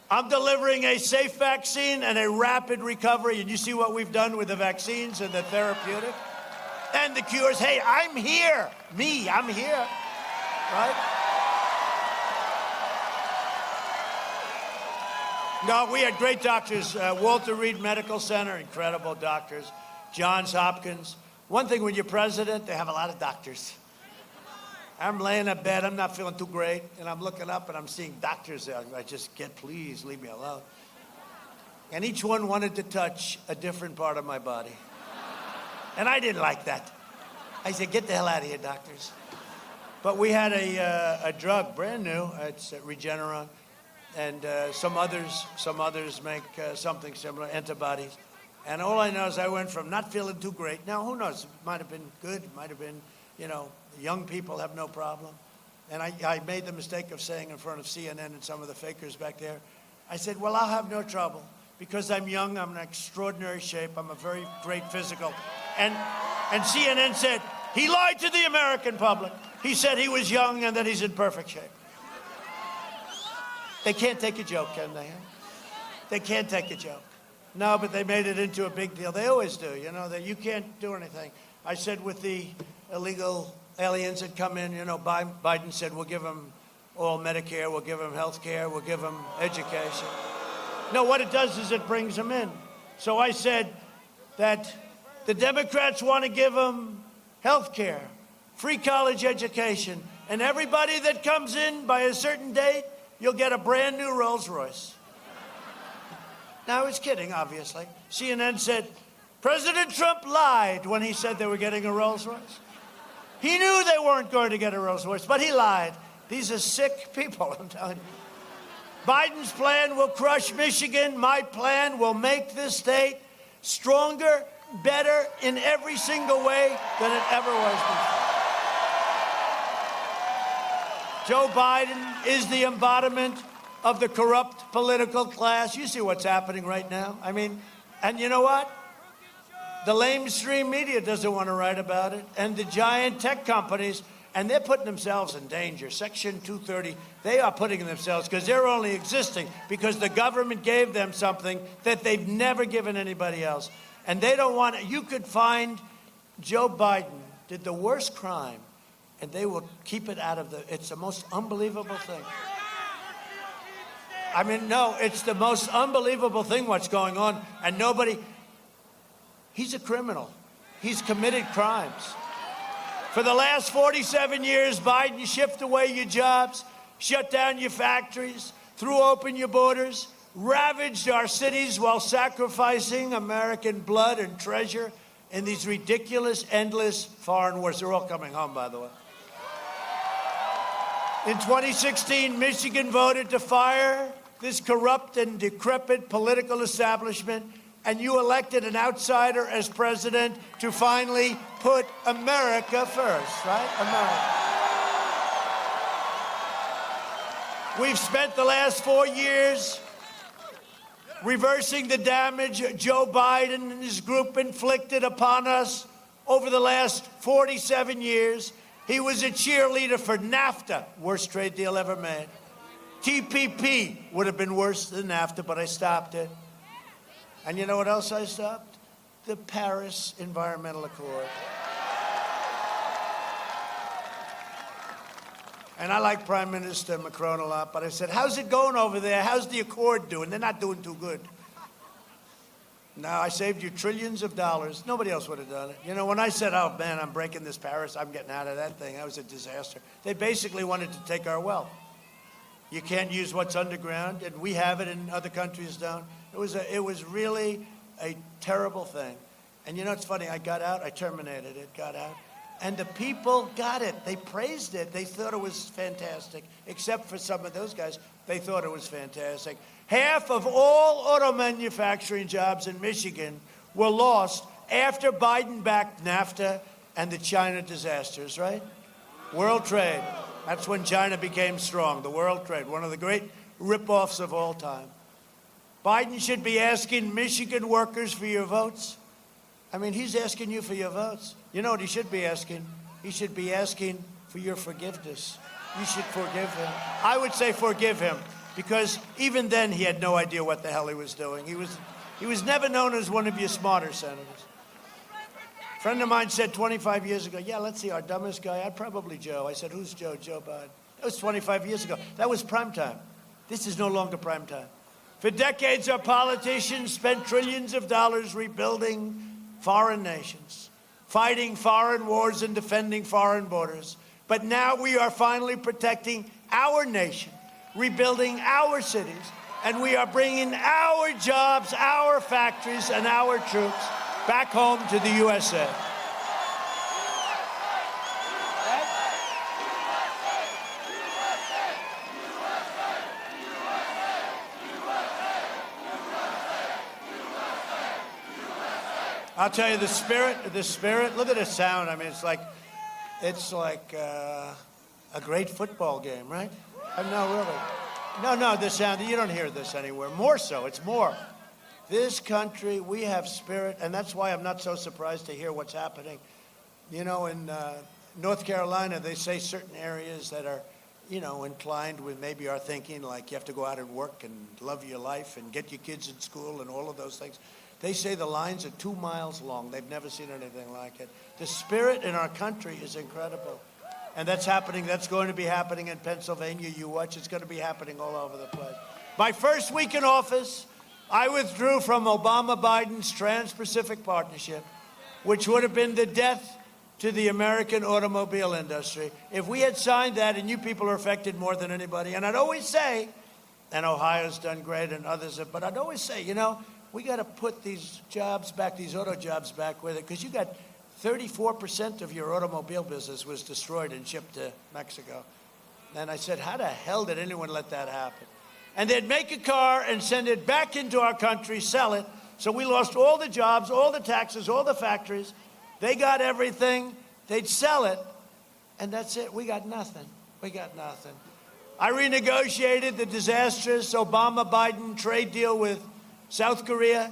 I'm delivering a safe vaccine and a rapid recovery. And you see what we've done with the vaccines and the therapeutic and the cures. Hey, I'm here. I'm here, right? No, we had great doctors. Walter Reed Medical Center, incredible doctors. Johns Hopkins. One thing when you're president, they have a lot of doctors. I'm laying in bed, I'm not feeling too great, and I'm looking up and I'm seeing doctors there. I just please leave me alone. And each one wanted to touch a different part of my body. And I didn't like that. I said, get the hell out of here, doctors. But we had a drug, brand new, it's Regeneron, and some others make something similar, antibodies. And all I know is I went from not feeling too great. Now, who knows? It might have been good. It might have been, young people have no problem. And I made the mistake of saying in front of CNN and some of the fakers back there, I said, well, I'll have no trouble because I'm young, I'm in extraordinary shape, I'm a very great physical. And CNN said, he lied to the American public. He said he was young and that he's in perfect shape. They can't take a joke, can they? They can't take a joke. No, but they made it into a big deal. They always do, that you can't do anything. I said with the illegal aliens that come in, Biden said we'll give them all Medicare, we'll give them health care, we'll give them education. No, what it does is it brings them in. So I said that the Democrats want to give them health care, free college education, and everybody that comes in by a certain date, you'll get a brand new Rolls Royce. Now, I was kidding, obviously. CNN said, President Trump lied when he said they were getting a Rolls Royce. He knew they weren't going to get a Rolls Royce, but he lied. These are sick people, I'm telling you. Biden's plan will crush Michigan. My plan will make this state stronger, better in every single way than it ever was before. Joe Biden is the embodiment of the corrupt political class. You see what's happening right now. And you know what? The lamestream media doesn't want to write about it. And the giant tech companies, and they're putting themselves in danger. Section 230, they are putting themselves, because they're only existing because the government gave them something that they've never given anybody else. And they don't want it. You could find Joe Biden did the worst crime, and they will keep it out of it's the most unbelievable thing. No, it's the most unbelievable thing what's going on, and he's a criminal. He's committed crimes. For the last 47 years, Biden shipped away your jobs, shut down your factories, threw open your borders, ravaged our cities while sacrificing American blood and treasure in these ridiculous, endless foreign wars. They're all coming home, by the way. In 2016, Michigan voted to fire this corrupt and decrepit political establishment, and you elected an outsider as president to finally put America first, right? America. We've spent the last 4 years reversing the damage Joe Biden and his group inflicted upon us over the last 47 years. He was a cheerleader for NAFTA, worst trade deal ever made. TPP would have been worse than NAFTA, but I stopped it. And you know what else I stopped? The Paris Environmental Accord. And I like Prime Minister Macron a lot, but I said, how's it going over there? How's the Accord doing? They're not doing too good. No, I saved you trillions of dollars. Nobody else would have done it. When I said, oh, man, I'm breaking this Paris, I'm getting out of that thing, that was a disaster. They basically wanted to take our wealth. You can't use what's underground, and we have it, and other countries don't. It was really a terrible thing. And it's funny, I got out, I terminated it, got out. And the people got it. They praised it. They thought it was fantastic. Except for some of those guys, they thought it was fantastic. Half of all auto manufacturing jobs in Michigan were lost after Biden backed NAFTA and the China disasters, right? World trade. That's when China became strong, the world trade, one of the great rip-offs of all time. Biden should be asking Michigan workers for your votes. He's asking you for your votes. You know what he should be asking? He should be asking for your forgiveness. You should forgive him. I would say forgive him, because even then he had no idea what the hell he was doing. He was never known as one of your smarter senators. A friend of mine said 25 years ago, yeah, let's see, our dumbest guy, I'd probably Joe. I said, who's Joe? Joe Biden. That was 25 years ago. That was prime time. This is no longer prime time. For decades, our politicians spent trillions of dollars rebuilding foreign nations, fighting foreign wars and defending foreign borders. But now we are finally protecting our nation, rebuilding our cities, And we are bringing our jobs, our factories, and our troops back home to the USA. I'll tell you, the spirit, look at the sound. I mean, it's like a great football game, right? No, really. No, the sound, you don't hear this anywhere. More so, it's more. This country, we have spirit, and that's why I'm not so surprised to hear what's happening. You know, in North Carolina, they say certain areas that are, you know, inclined with maybe our thinking, like you have to go out and work and love your life and get your kids in school and all of those things. They say the lines are 2 miles long. They've never seen anything like it. The spirit in our country is incredible. And that's happening. That's going to be happening in Pennsylvania. You watch. It's going to be happening all over the place. My first week in office, I withdrew from Obama-Biden's Trans-Pacific Partnership, which would have been the death to the American automobile industry. If we had signed that, and you people are affected more than anybody, and I'd always say, and Ohio's done great and others have, but I'd always say, you know, we got to put these jobs back, these auto jobs back with it, because you got 34% of your automobile business was destroyed and shipped to Mexico. And I said, how the hell did anyone let that happen? And they'd make a car and send it back into our country, sell it. So we lost all the jobs, all the taxes, all the factories. They got everything. They'd sell it, and that's it. We got nothing. We got nothing. I renegotiated the disastrous Obama-Biden trade deal with South Korea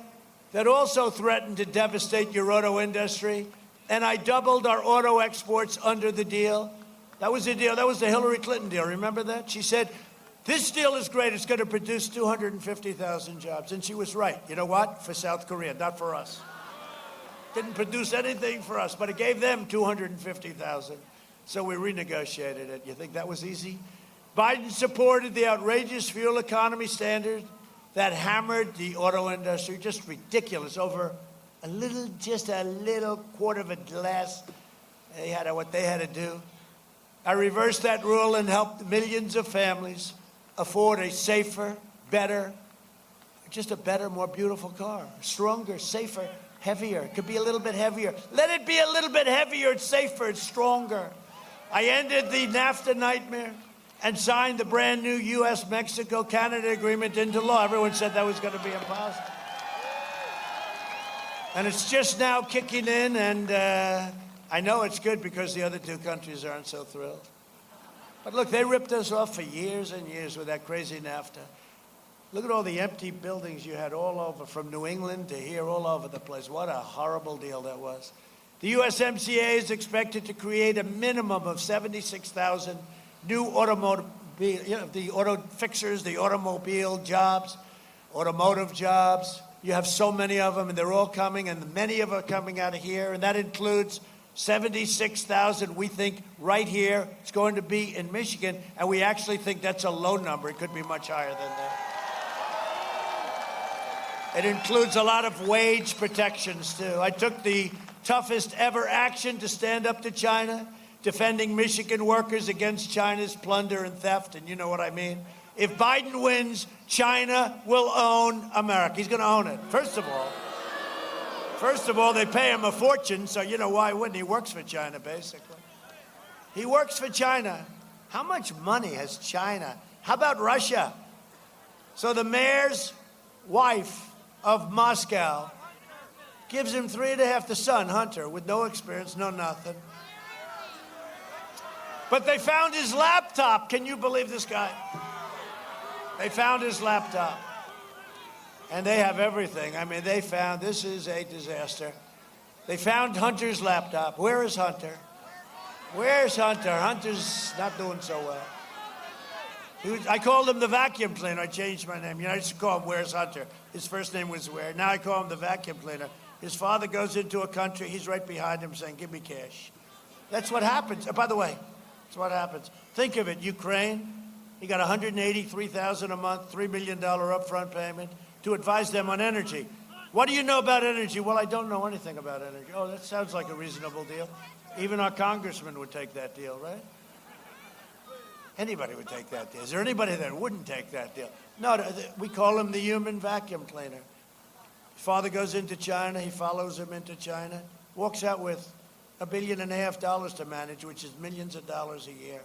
that also threatened to devastate your auto industry. And I doubled our auto exports under the deal. That was the deal. That was the Hillary Clinton deal. Remember that? She said, this deal is great. It's going to produce 250,000 jobs. And she was right. You know what? For South Korea, not for us. Didn't produce anything for us, but it gave them 250,000. So we renegotiated it. You think that was easy? Biden supported the outrageous fuel economy standard that hammered the auto industry, just ridiculous, over just a little quarter of a glass. They had what they had to do. I reversed that rule and helped millions of families afford a safer, better, just a better, more beautiful car. Stronger, safer, heavier. It could be a little bit heavier. Let it be a little bit heavier. It's safer. It's stronger. I ended the NAFTA nightmare and signed the brand new US-Mexico-Canada agreement into law. Everyone said that was going to be impossible. And it's just now kicking in, and I know it's good because the other two countries aren't so thrilled. But look, they ripped us off for years and years with that crazy NAFTA. Look at all the empty buildings you had all over, from New England to here, all over the place. What a horrible deal that was. The USMCA is expected to create a minimum of 76,000 new automobile, the auto fixers, the automobile jobs, automotive jobs. You have so many of them, and they're all coming, and many of them are coming out of here, and that includes 76,000, we think, right here. It's going to be in Michigan, and we actually think that's a low number. It could be much higher than that. It includes a lot of wage protections, too. I took the toughest ever action to stand up to China, defending Michigan workers against China's plunder and theft, and you know what I mean. If Biden wins, China will own America. He's going to own it. First of all, they pay him a fortune, so you know why wouldn't he? Works for China, basically. He works for China. How much money has China? How about Russia? So the mayor's wife of Moscow gives him 3.5, the son, Hunter, with no experience, no nothing. But they found his laptop. Can you believe this guy? They found his laptop. And they have everything. I mean, they found, this is a disaster. They found Hunter's laptop. Where is Hunter? Where's Hunter? Hunter's not doing so well. I called him the vacuum cleaner. I changed my name. You know, I used to call him Where's Hunter. His first name was Where. Now I call him the vacuum cleaner. His father goes into a country. He's right behind him saying, give me cash. That's what happens. By the way, that's what happens. Think of it. Ukraine, he got $183,000 a month, $3 million upfront payment to advise them on energy. What do you know about energy? Well, I don't know anything about energy. Oh, that sounds like a reasonable deal. Even our congressman would take that deal, right? Anybody would take that deal. Is there anybody that wouldn't take that deal? No, we call him the human vacuum cleaner. Father goes into China, he follows him into China, walks out with $1.5 billion to manage, which is millions of dollars a year.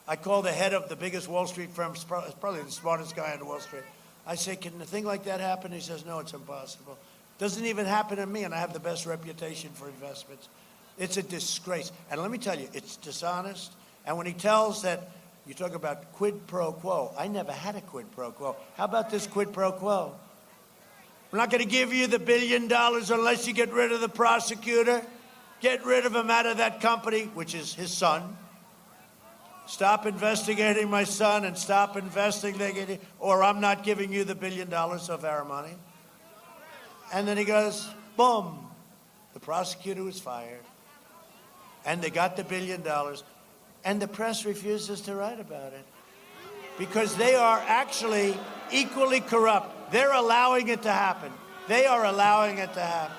I call the head of the biggest Wall Street firm, probably the smartest guy on Wall Street. I say, can a thing like that happen? He says, no, it's impossible. Doesn't even happen to me, and I have the best reputation for investments. It's a disgrace. And let me tell you, it's dishonest. And when he tells that, you talk about quid pro quo. I never had a quid pro quo. How about this quid pro quo? We're not going to give you the $1 billion unless you get rid of the prosecutor. Get rid of him out of that company, which is his son. Stop investigating my son and stop investigating, or I'm not giving you the $1 billion of our money. And then he goes, boom, the prosecutor was fired. And they got the $1 billion. And the press refuses to write about it because they are actually equally corrupt. They're allowing it to happen. They are allowing it to happen.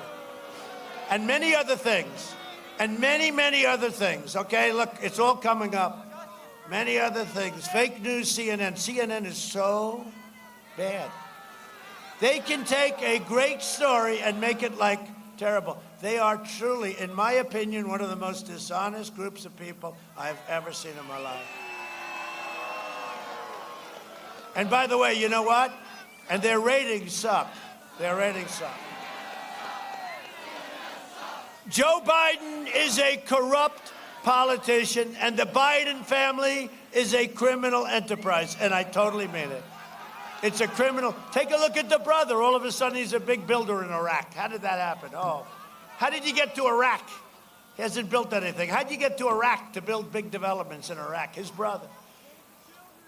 And many other things. And many, many other things. Okay, look, it's all coming up. Many other things. Fake news, CNN. CNN is so bad. They can take a great story and make it like terrible. They are truly, in my opinion, one of the most dishonest groups of people I've ever seen in my life. And by the way, you know what? And their ratings suck. Their ratings suck. Joe Biden is a corrupt politician, and the Biden family is a criminal enterprise, and I totally mean it. It's a criminal. Take a look at the brother. All of a sudden, he's a big builder in Iraq. How did that happen? Oh, how did you get to Iraq? He hasn't built anything. How did you get to Iraq to build big developments in Iraq? His brother.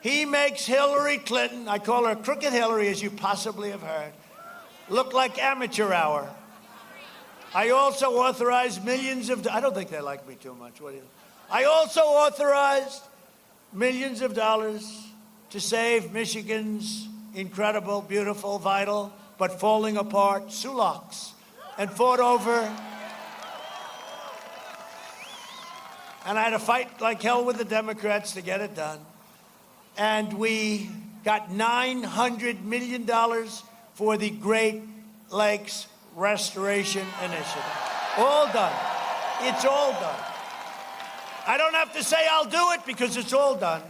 He makes Hillary Clinton, I call her Crooked Hillary, as you possibly have heard, look like amateur hour. I also authorized millions of, I don't think they like me too much. What do you? I also authorized millions of dollars to save Michigan's incredible, beautiful, vital, but falling apart Sulaks, and fought over. And I had to fight like hell with the Democrats to get it done. And we got $900 million for the Great Lakes Restoration Initiative. All done. It's all done. I don't have to say I'll do it because it's all done.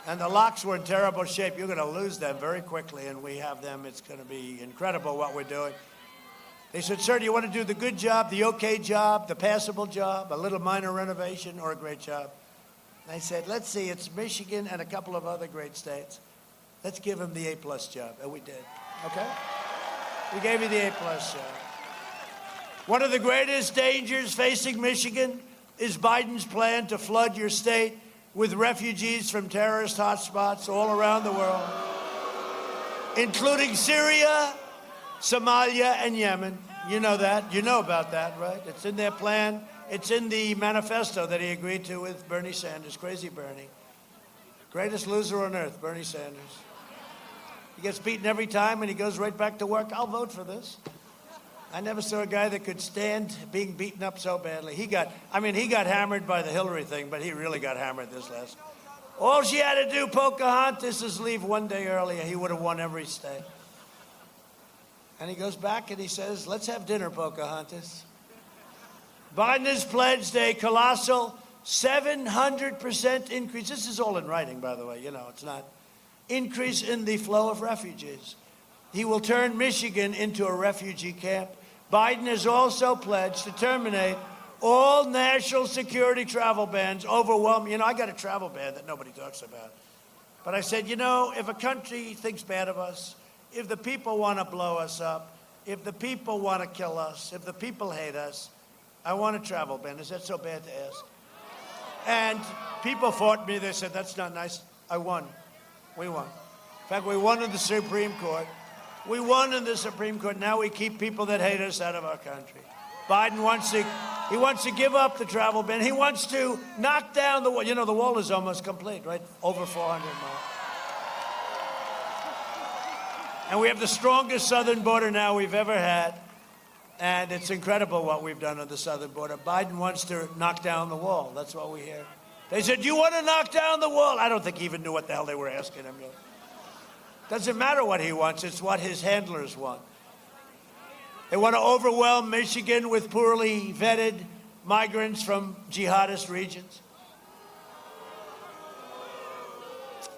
And the locks were in terrible shape. You're going to lose them very quickly, and we have them. It's going to be incredible what we're doing. They said, sir, do you want to do the good job, the okay job, the passable job, a little minor renovation, or a great job? And I said, let's see, it's Michigan and a couple of other great states. Let's give them the A-plus job. And we did, okay? We gave you the A-plus job. One of the greatest dangers facing Michigan is Biden's plan to flood your state with refugees from terrorist hotspots all around the world, including Syria, Somalia, and Yemen. You know that. You know about that, right? It's in their plan. It's in the manifesto that he agreed to with Bernie Sanders. Crazy Bernie. Greatest loser on earth, Bernie Sanders. He gets beaten every time, and he goes right back to work. I'll vote for this. I never saw a guy that could stand being beaten up so badly. He got hammered by the Hillary thing, but he really got hammered this last. All she had to do, Pocahontas, is leave one day earlier. He would have won every state. And he goes back and he says, let's have dinner, Pocahontas. Biden has pledged a colossal 700% increase. This is all in writing, by the way. You know, it's not. Increase in the flow of refugees. He will turn Michigan into a refugee camp. Biden has also pledged to terminate all national security travel bans. Overwhelming. You know, I got a travel ban that nobody talks about. But I said, you know, if a country thinks bad of us, if the people want to blow us up, if the people want to kill us, if the people hate us, I want a travel ban. Is that so bad to ask? And people fought me. They said, that's not nice. I won. We won. In fact, we won in the Supreme Court. We won in the Supreme Court. Now we keep people that hate us out of our country. Biden wants to give up the travel ban. He wants to knock down the wall. You know, the wall is almost complete, right? Over 400 miles. And we have the strongest southern border now we've ever had. And it's incredible what we've done on the southern border. Biden wants to knock down the wall. That's what we hear. They said, you want to knock down the wall? I don't think he even knew what the hell they were asking him. Doesn't matter what he wants. It's what his handlers want. They want to overwhelm Michigan with poorly vetted migrants from jihadist regions.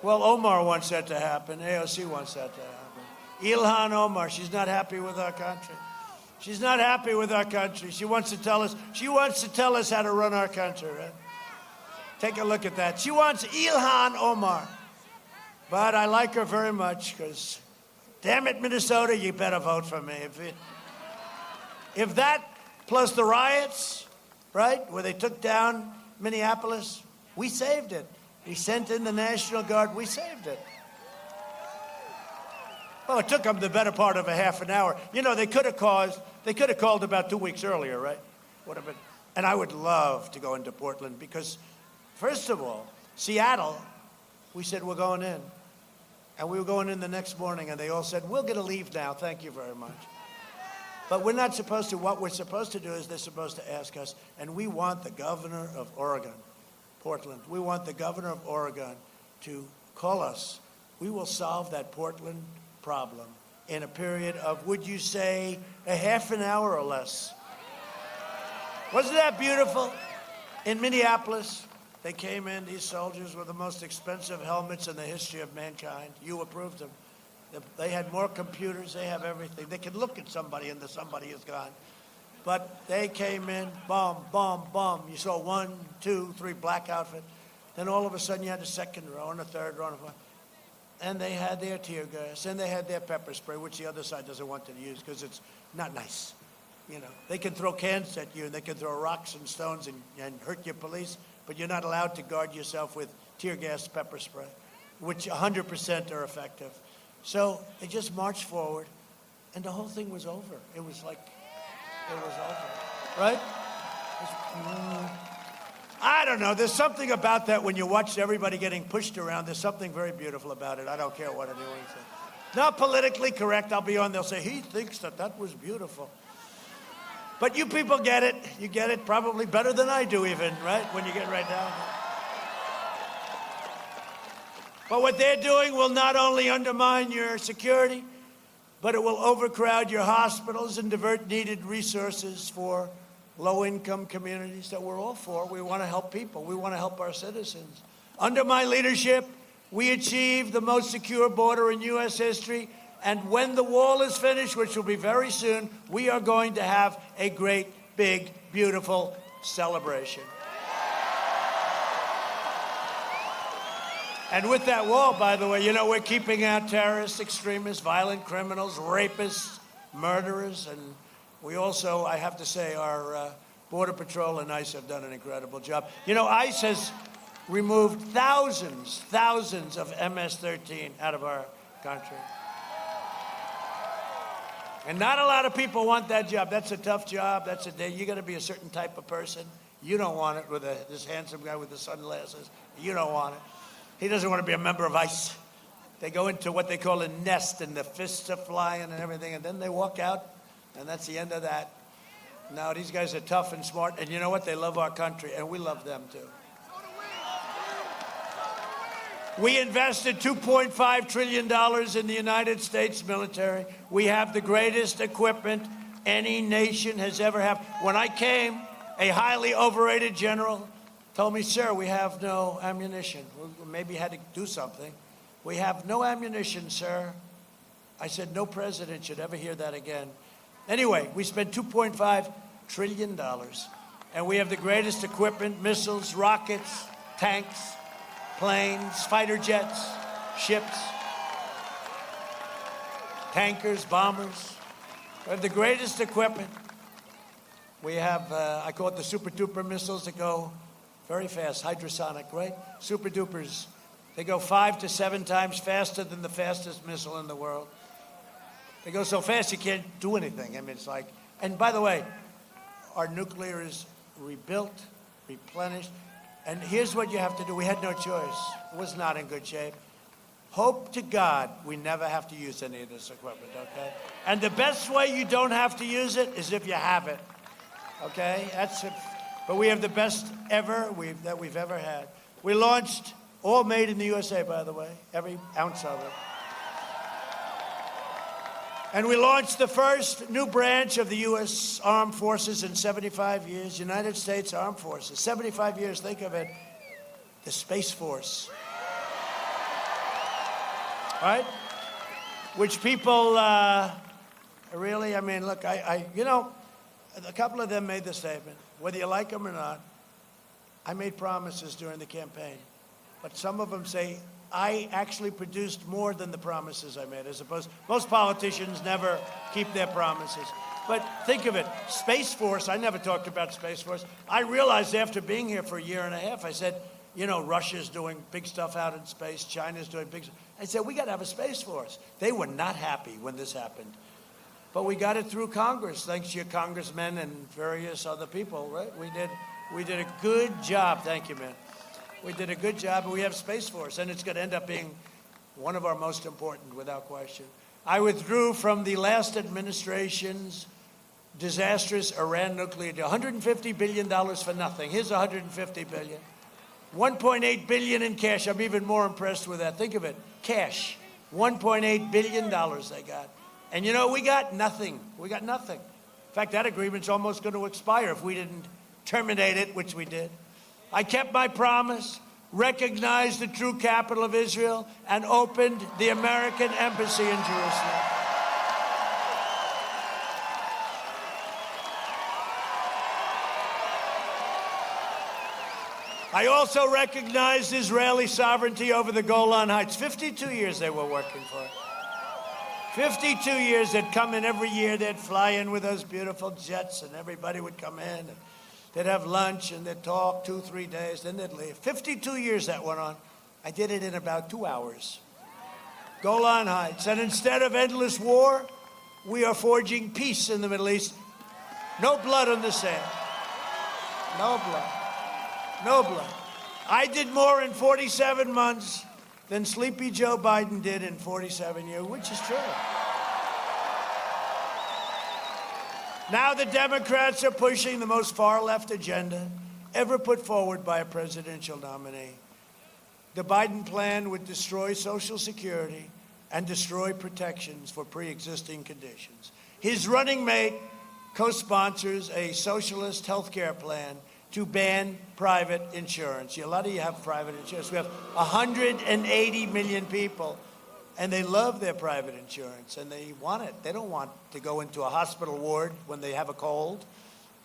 Well, Omar wants that to happen. AOC wants that to happen. Ilhan Omar, she's not happy with our country. She's not happy with our country. She wants to tell us how to run our country, right? Take a look at that. She wants Ilhan Omar. But I like her very much because, damn it, Minnesota, you better vote for me. If that plus the riots, right, where they took down Minneapolis, we saved it. We sent in the National Guard. We saved it. Well, it took them the better part of a half an hour. You know, they could have called about 2 weeks earlier, right? Would have been. And I would love to go into Portland because, first of all, Seattle, we said we're going in. And we were going in the next morning, and they all said, we're going to leave now. Thank you very much. But we're not supposed to. What we're supposed to do is they're supposed to ask us, and we want the governor of Oregon, Portland, we want the governor of Oregon to call us. We will solve that Portland problem in a period of, would you say, a half an hour or less. Wasn't that beautiful? In Minneapolis, they came in, these soldiers with the most expensive helmets in the history of mankind. You approved them. They had more computers, they have everything. They can look at somebody and the somebody is gone. But they came in, bomb, bomb, bomb. You saw 1, 2, 3 black outfit. Then all of a sudden you had a second row and a third row. And they had their tear gas and they had their pepper spray, which the other side doesn't want to use because it's not nice. You know, they can throw cans at you and they can throw rocks and stones and hurt your police, but you're not allowed to guard yourself with tear gas pepper spray, which 100% are effective. So they just marched forward and the whole thing was over. It was like, it was over, right? I don't know. There's something about that when you watch everybody getting pushed around. There's something very beautiful about it. I don't care what anyone says. Not politically correct. I'll be on. They'll say, he thinks that was beautiful. But you people get it. You get it probably better than I do even, right? When you get right down. But what they're doing will not only undermine your security, but it will overcrowd your hospitals and divert needed resources for low-income communities that we're all for. We want to help people. We want to help our citizens. Under my leadership, we achieved the most secure border in U.S. history. And when the wall is finished, which will be very soon, we are going to have a great, big, beautiful celebration. And with that wall, by the way, you know, we're keeping out terrorists, extremists, violent criminals, rapists, murderers, and we also, I have to say, our Border Patrol and ICE have done an incredible job. You know, ICE has removed thousands of MS-13 out of our country. And not a lot of people want that job. That's a tough job. You got to be a certain type of person. You don't want it with this handsome guy with the sunglasses. You don't want it. He doesn't want to be a member of ICE. They go into what they call a nest, and the fists are flying and everything, and then they walk out, and that's the end of that. Now, these guys are tough and smart, and you know what? They love our country, and we love them, too. We invested $2.5 trillion in the United States military. We have the greatest equipment any nation has ever had. When I came, a highly overrated general told me, sir, we have no ammunition. We maybe had to do something. We have no ammunition, sir. I said, no president should ever hear that again. Anyway, we spent $2.5 trillion, and we have the greatest equipment, missiles, rockets, tanks, planes, fighter jets, ships, tankers, bombers. We have the greatest equipment. We have, I call it the super-duper missiles that go very fast, hydrosonic, right? Super-dupers. They go 5 to 7 times faster than the fastest missile in the world. They go so fast you can't do anything. I mean, it's like, and by the way, our nuclear is rebuilt, replenished, and here's what you have to do. We had no choice. It was not in good shape. Hope to God we never have to use any of this equipment, okay? And the best way you don't have to use it is if you have it, okay? That's it. But we have the best ever that we've ever had. We launched, all made in the USA, by the way, every ounce of it. And we launched the first new branch of the U.S. Armed Forces in 75 years, United States Armed Forces. 75 years, think of it, the Space Force. Right? Which people really, I mean, look, you know, a couple of them made the statement, whether you like them or not, I made promises during the campaign. But some of them say, I actually produced more than the promises I made, as opposed, most politicians never keep their promises. But think of it, Space Force, I never talked about Space Force. I realized after being here for a year and a half, I said, you know, Russia's doing big stuff out in space, China's doing big stuff. I said, we got to have a Space Force. They were not happy when this happened. But we got it through Congress, thanks to your congressmen and various other people, right? We did a good job. Thank you, man. We did a good job, and we have Space Force, and it's going to end up being one of our most important, without question. I withdrew from the last administration's disastrous Iran nuclear deal. $150 billion for nothing. Here's $150 billion. $1.8 billion in cash. I'm even more impressed with that. Think of it. Cash. $1.8 billion they got. And you know, we got nothing. We got nothing. In fact, that agreement's almost going to expire if we didn't terminate it, which we did. I kept my promise, recognized the true capital of Israel, and opened the American embassy in Jerusalem. I also recognized Israeli sovereignty over the Golan Heights. 52 years they were working for it. 52 years. They'd come in every year. They'd fly in with those beautiful jets, and everybody would come in. And they'd have lunch, and they'd talk 2-3 days. Then they'd leave. 52 years that went on. I did it in about 2 hours. Golan Heights. And instead of endless war, we are forging peace in the Middle East. No blood on the sand. No blood. No blood. I did more in 47 months than Sleepy Joe Biden did in 47 years, which is true. Now the Democrats are pushing the most far-left agenda ever put forward by a presidential nominee. The Biden plan would destroy Social Security and destroy protections for pre-existing conditions. His running mate co-sponsors a socialist health care plan to ban private insurance. A lot of you have private insurance. We have 180 million people, and they love their private insurance, and they want it. They don't want to go into a hospital ward when they have a cold.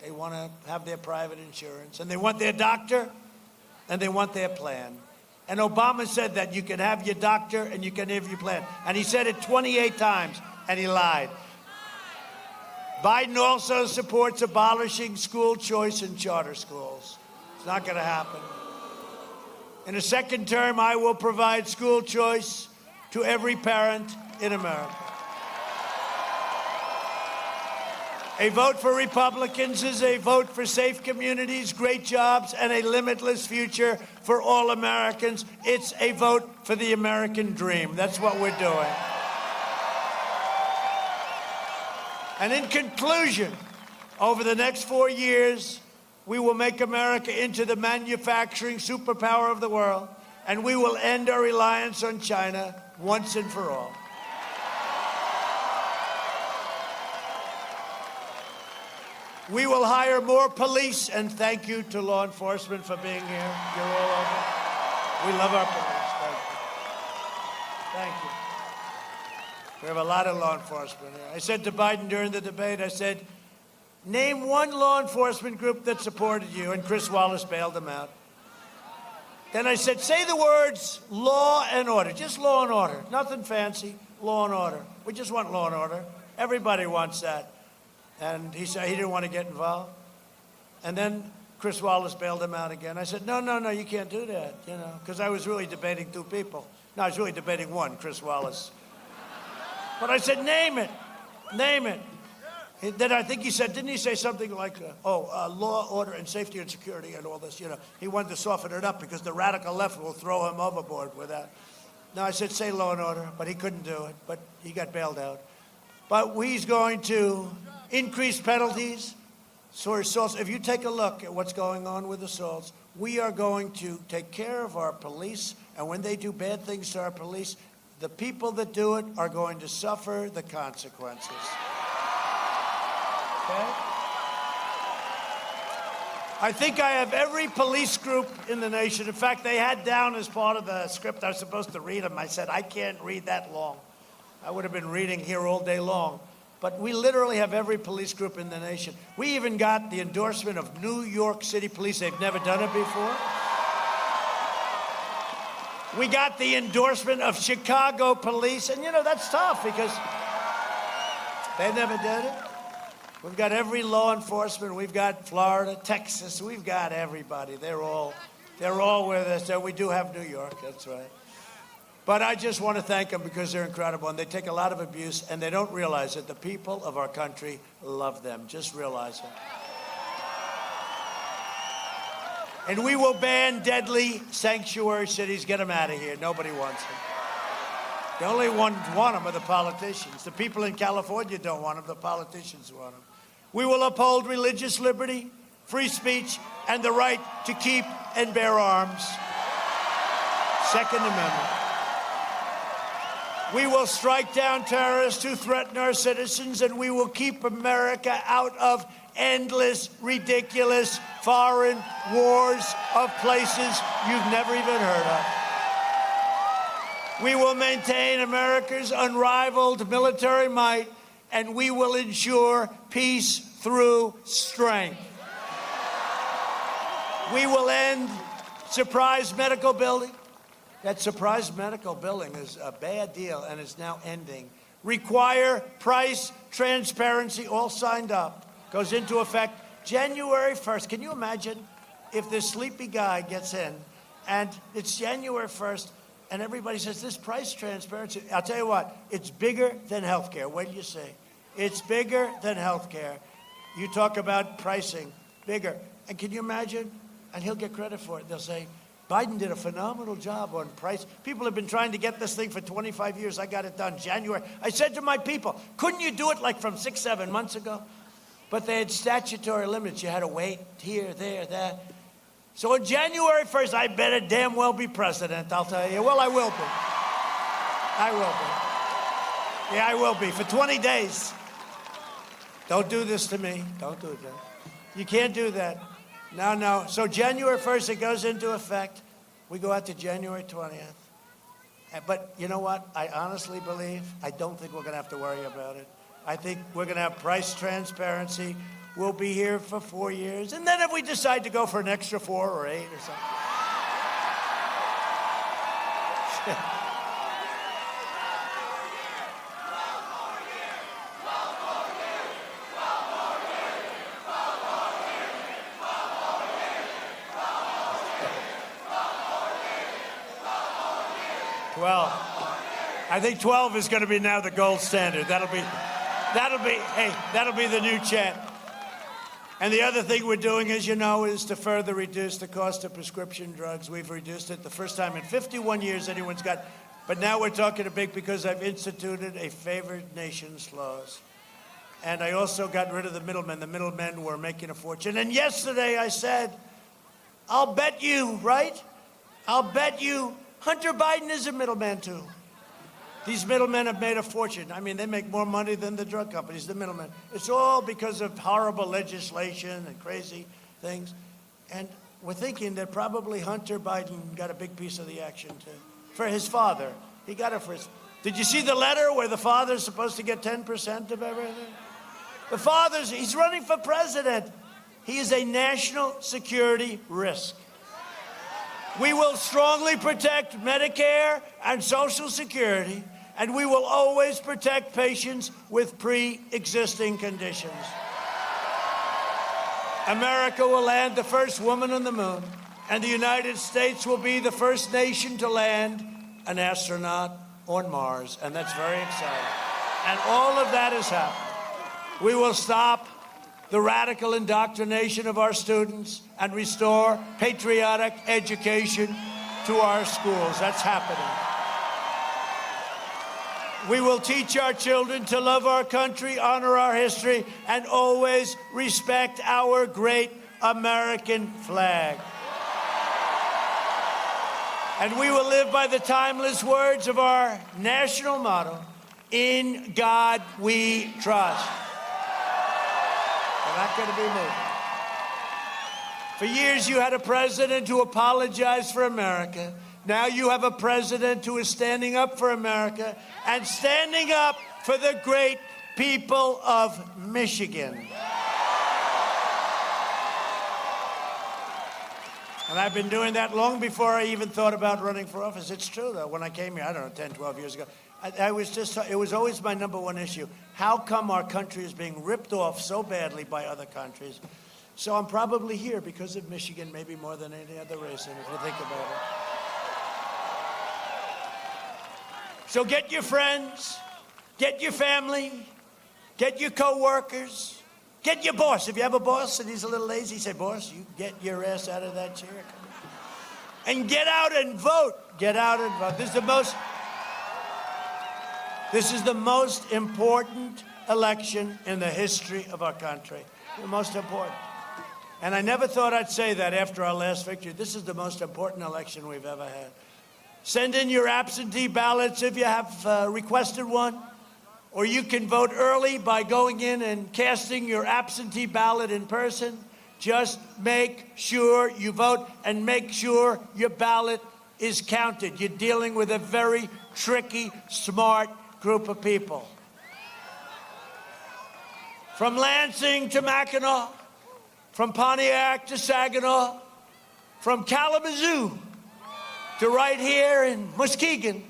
They want to have their private insurance, and they want their doctor, and they want their plan. And Obama said that you can have your doctor and you can have your plan. And he said it 28 times, and he lied. Biden also supports abolishing school choice in charter schools. It's not going to happen. In a second term, I will provide school choice to every parent in America. A vote for Republicans is a vote for safe communities, great jobs, and a limitless future for all Americans. It's a vote for the American dream. That's what we're doing. And in conclusion, over the next 4 years, we will make America into the manufacturing superpower of the world, and we will end our reliance on China once and for all. We will hire more police, and thank you to law enforcement for being here. You're all over. We love our police. Thank you. We have a lot of law enforcement here. I said to Biden during the debate, I said, name one law enforcement group that supported you, and Chris Wallace bailed him out. Then I said, say the words law and order, just law and order, nothing fancy, law and order. We just want law and order. Everybody wants that. And he said he didn't want to get involved. And then Chris Wallace bailed him out again. I said, no, you can't do that, you know, because I was really debating two people. No, I was really debating one, Chris Wallace. But I said, name it. Then I think he said, didn't he say something like, law, order, and safety and security and all this, you know. He wanted to soften it up because the radical left will throw him overboard with that. No, I said, say law and order, but he couldn't do it. But he got bailed out. But he's going to increase penalties for assaults. If you take a look at what's going on with assaults, we are going to take care of our police, and when they do bad things to our police, the people that do it are going to suffer the consequences. Okay? I think I have every police group in the nation. In fact, they had down as part of the script, I was supposed to read them. I said, I can't read that long. I would have been reading here all day long. But we literally have every police group in the nation. We even got the endorsement of New York City Police. They've never done it before. We got the endorsement of Chicago Police. And, you know, that's tough because they never did it. We've got every law enforcement. We've got Florida, Texas. We've got everybody. They're all with us. So we do have New York. That's right. But I just want to thank them because they're incredible, and they take a lot of abuse, and they don't realize that the people of our country love them. Just realize it. And we will ban deadly sanctuary cities. Get them out of here. Nobody wants them. The only ones want them are the politicians. The people in California don't want them. The politicians want them. We will uphold religious liberty, free speech, and the right to keep and bear arms. Second Amendment. We will strike down terrorists who threaten our citizens, and we will keep America out of endless, ridiculous foreign wars of places you've never even heard of. We will maintain America's unrivaled military might, and we will ensure peace through strength. We will end surprise medical billing. That surprise medical billing is a bad deal, and it's now ending. Require price transparency, all signed up, goes into effect January 1st. Can you imagine if this sleepy guy gets in, and it's January 1st, and everybody says, this price transparency, I'll tell you what, it's bigger than health care. What do you say? It's bigger than health care. You talk about pricing, bigger. And can you imagine? And he'll get credit for it. They'll say, Biden did a phenomenal job on price. People have been trying to get this thing for 25 years. I got it done January. I said to my people, couldn't you do it like from 6, 7 months ago? But they had statutory limits. You had to wait here, there, that. So on January 1st, I better damn well be president, I'll tell you. Well, I will be. I will be. Yeah, I will be. For 20 days. Don't do this to me. Don't do that. You can't do that. No. So January 1st, it goes into effect. We go out to January 20th. But you know what? I honestly believe, I don't think we're going to have to worry about it. I think we're going to have price transparency. We'll be here for 4 years. And then if we decide to go for an extra 4 or 8 or something. Well, I think 12 is going to be now the gold standard. That'll be the new chant. And the other thing we're doing, as you know, is to further reduce the cost of prescription drugs. We've reduced it the first time in 51 years anyone's got. But now we're talking a big because I've instituted a favored nations clause. And I also got rid of the middlemen. The middlemen were making a fortune. And yesterday I said, I'll bet you, right? I'll bet you Hunter Biden is a middleman too. These middlemen have made a fortune. I mean, they make more money than the drug companies, the middlemen. It's all because of horrible legislation and crazy things. And we're thinking that probably Hunter Biden got a big piece of the action too. For his father. He got it for his... Did you see the letter where the father's supposed to get 10% of everything? The father's... He's running for president. He is a national security risk. We will strongly protect Medicare and Social Security, and we will always protect patients with pre-existing conditions. America will land the first woman on the moon, and the United States will be the first nation to land an astronaut on Mars, and that's very exciting. And all of that is happening. We will stop the radical indoctrination of our students and restore patriotic education to our schools. That's happening. We will teach our children to love our country, honor our history, and always respect our great American flag. And we will live by the timeless words of our national motto, "In God we trust." We're not going to be moved. For years, you had a president who apologized for America. Now you have a president who is standing up for America and standing up for the great people of Michigan. And I've been doing that long before I even thought about running for office. It's true, though. When I came here, I don't know, 10, 12 years ago, it was always my number one issue. How come our country is being ripped off so badly by other countries? So I'm probably here because of Michigan, maybe more than any other reason, if you think about it. So get your friends, get your family, get your co-workers, get your boss. If you have a boss and he's a little lazy, say, "Boss, you get your ass out of that chair. And get out and vote. Get out and vote." This is the most important election in the history of our country. The most important. And I never thought I'd say that after our last victory. This is the most important election we've ever had. Send in your absentee ballots if you have requested one. Or you can vote early by going in and casting your absentee ballot in person. Just make sure you vote and make sure your ballot is counted. You're dealing with a very tricky, smart group of people. From Lansing to Mackinac, from Pontiac to Saginaw, from Kalamazoo to right here in Muskegon.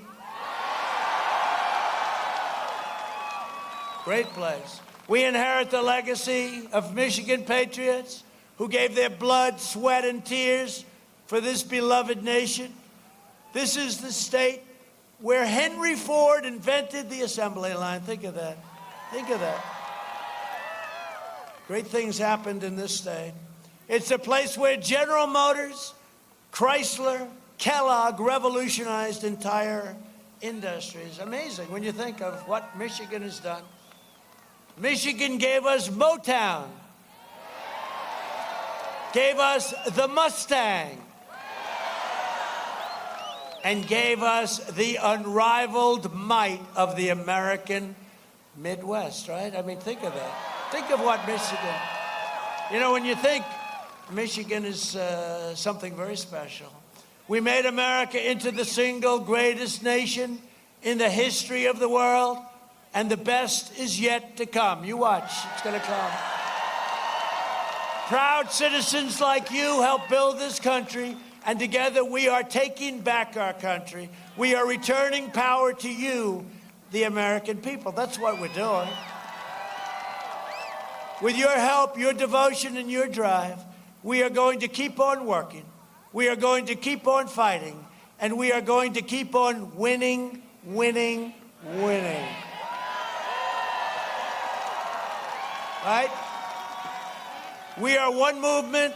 Great place. We inherit the legacy of Michigan patriots who gave their blood, sweat, and tears for this beloved nation. This is the state where Henry Ford invented the assembly line. Think of that. Think of that. Great things happened in this state. It's a place where General Motors, Chrysler, Kellogg revolutionized entire industries. Amazing when you think of what Michigan has done. Michigan gave us Motown, gave us the Mustang, and gave us the unrivaled might of the American Midwest, right? I mean, think of that. Think of what Michigan, you know, when you think Michigan is something very special. We made America into the single greatest nation in the history of the world, and the best is yet to come. You watch, it's going to come. Proud citizens like you help build this country, and together we are taking back our country. We are returning power to you, the American people. That's what we're doing. With your help, your devotion, and your drive, we are going to keep on working. We are going to keep on fighting, and we are going to keep on winning, winning, winning. Right? We are one movement,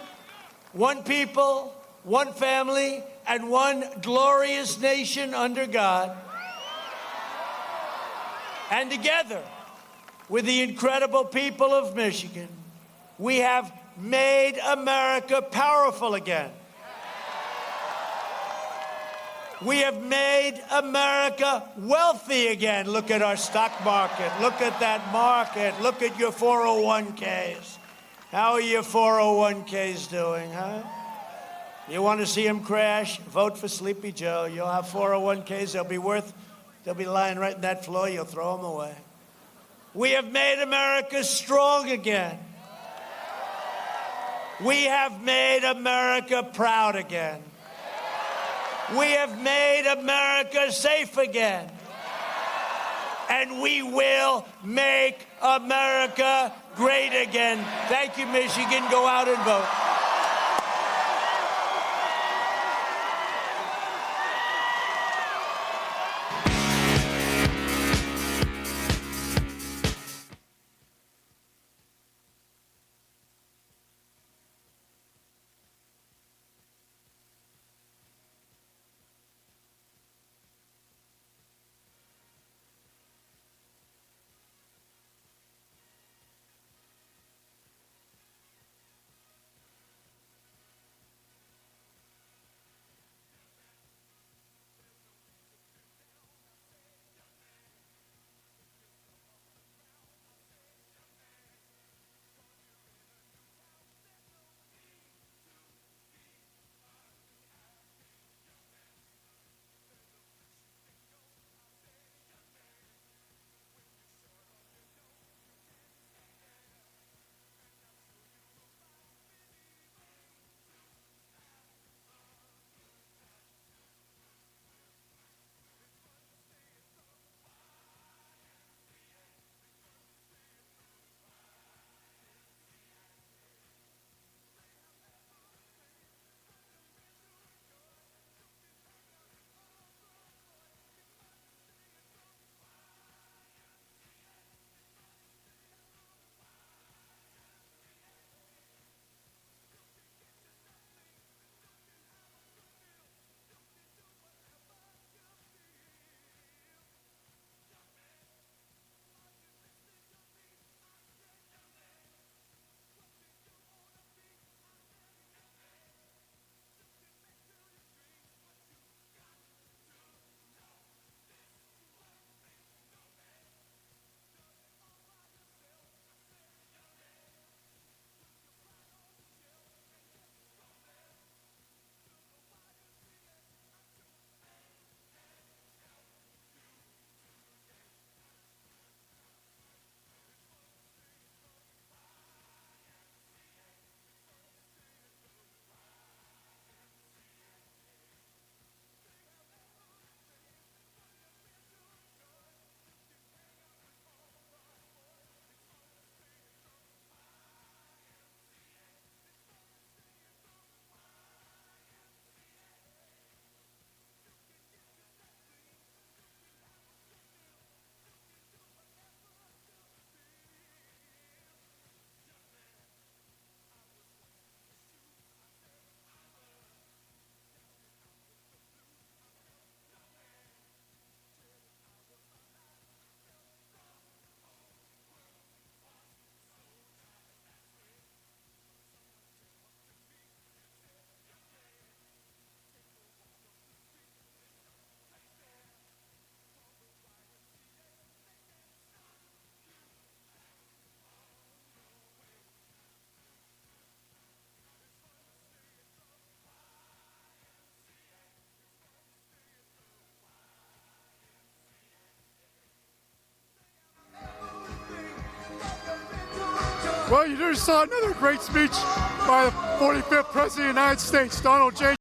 one people, one family, and one glorious nation under God. And together, with the incredible people of Michigan, we have made America powerful again. We have made America wealthy again. Look at our stock market. Look at that market. Look at your 401ks. How are your 401ks doing, huh? You want to see them crash? Vote for Sleepy Joe. You'll have 401ks. They'll be lying right in that floor. You'll throw them away. We have made America strong again. We have made America proud again. We have made America safe again. And we will make America great again. Thank you, Michigan. Go out and vote.
Well, you just saw another great speech by the 45th President of the United States, Donald J.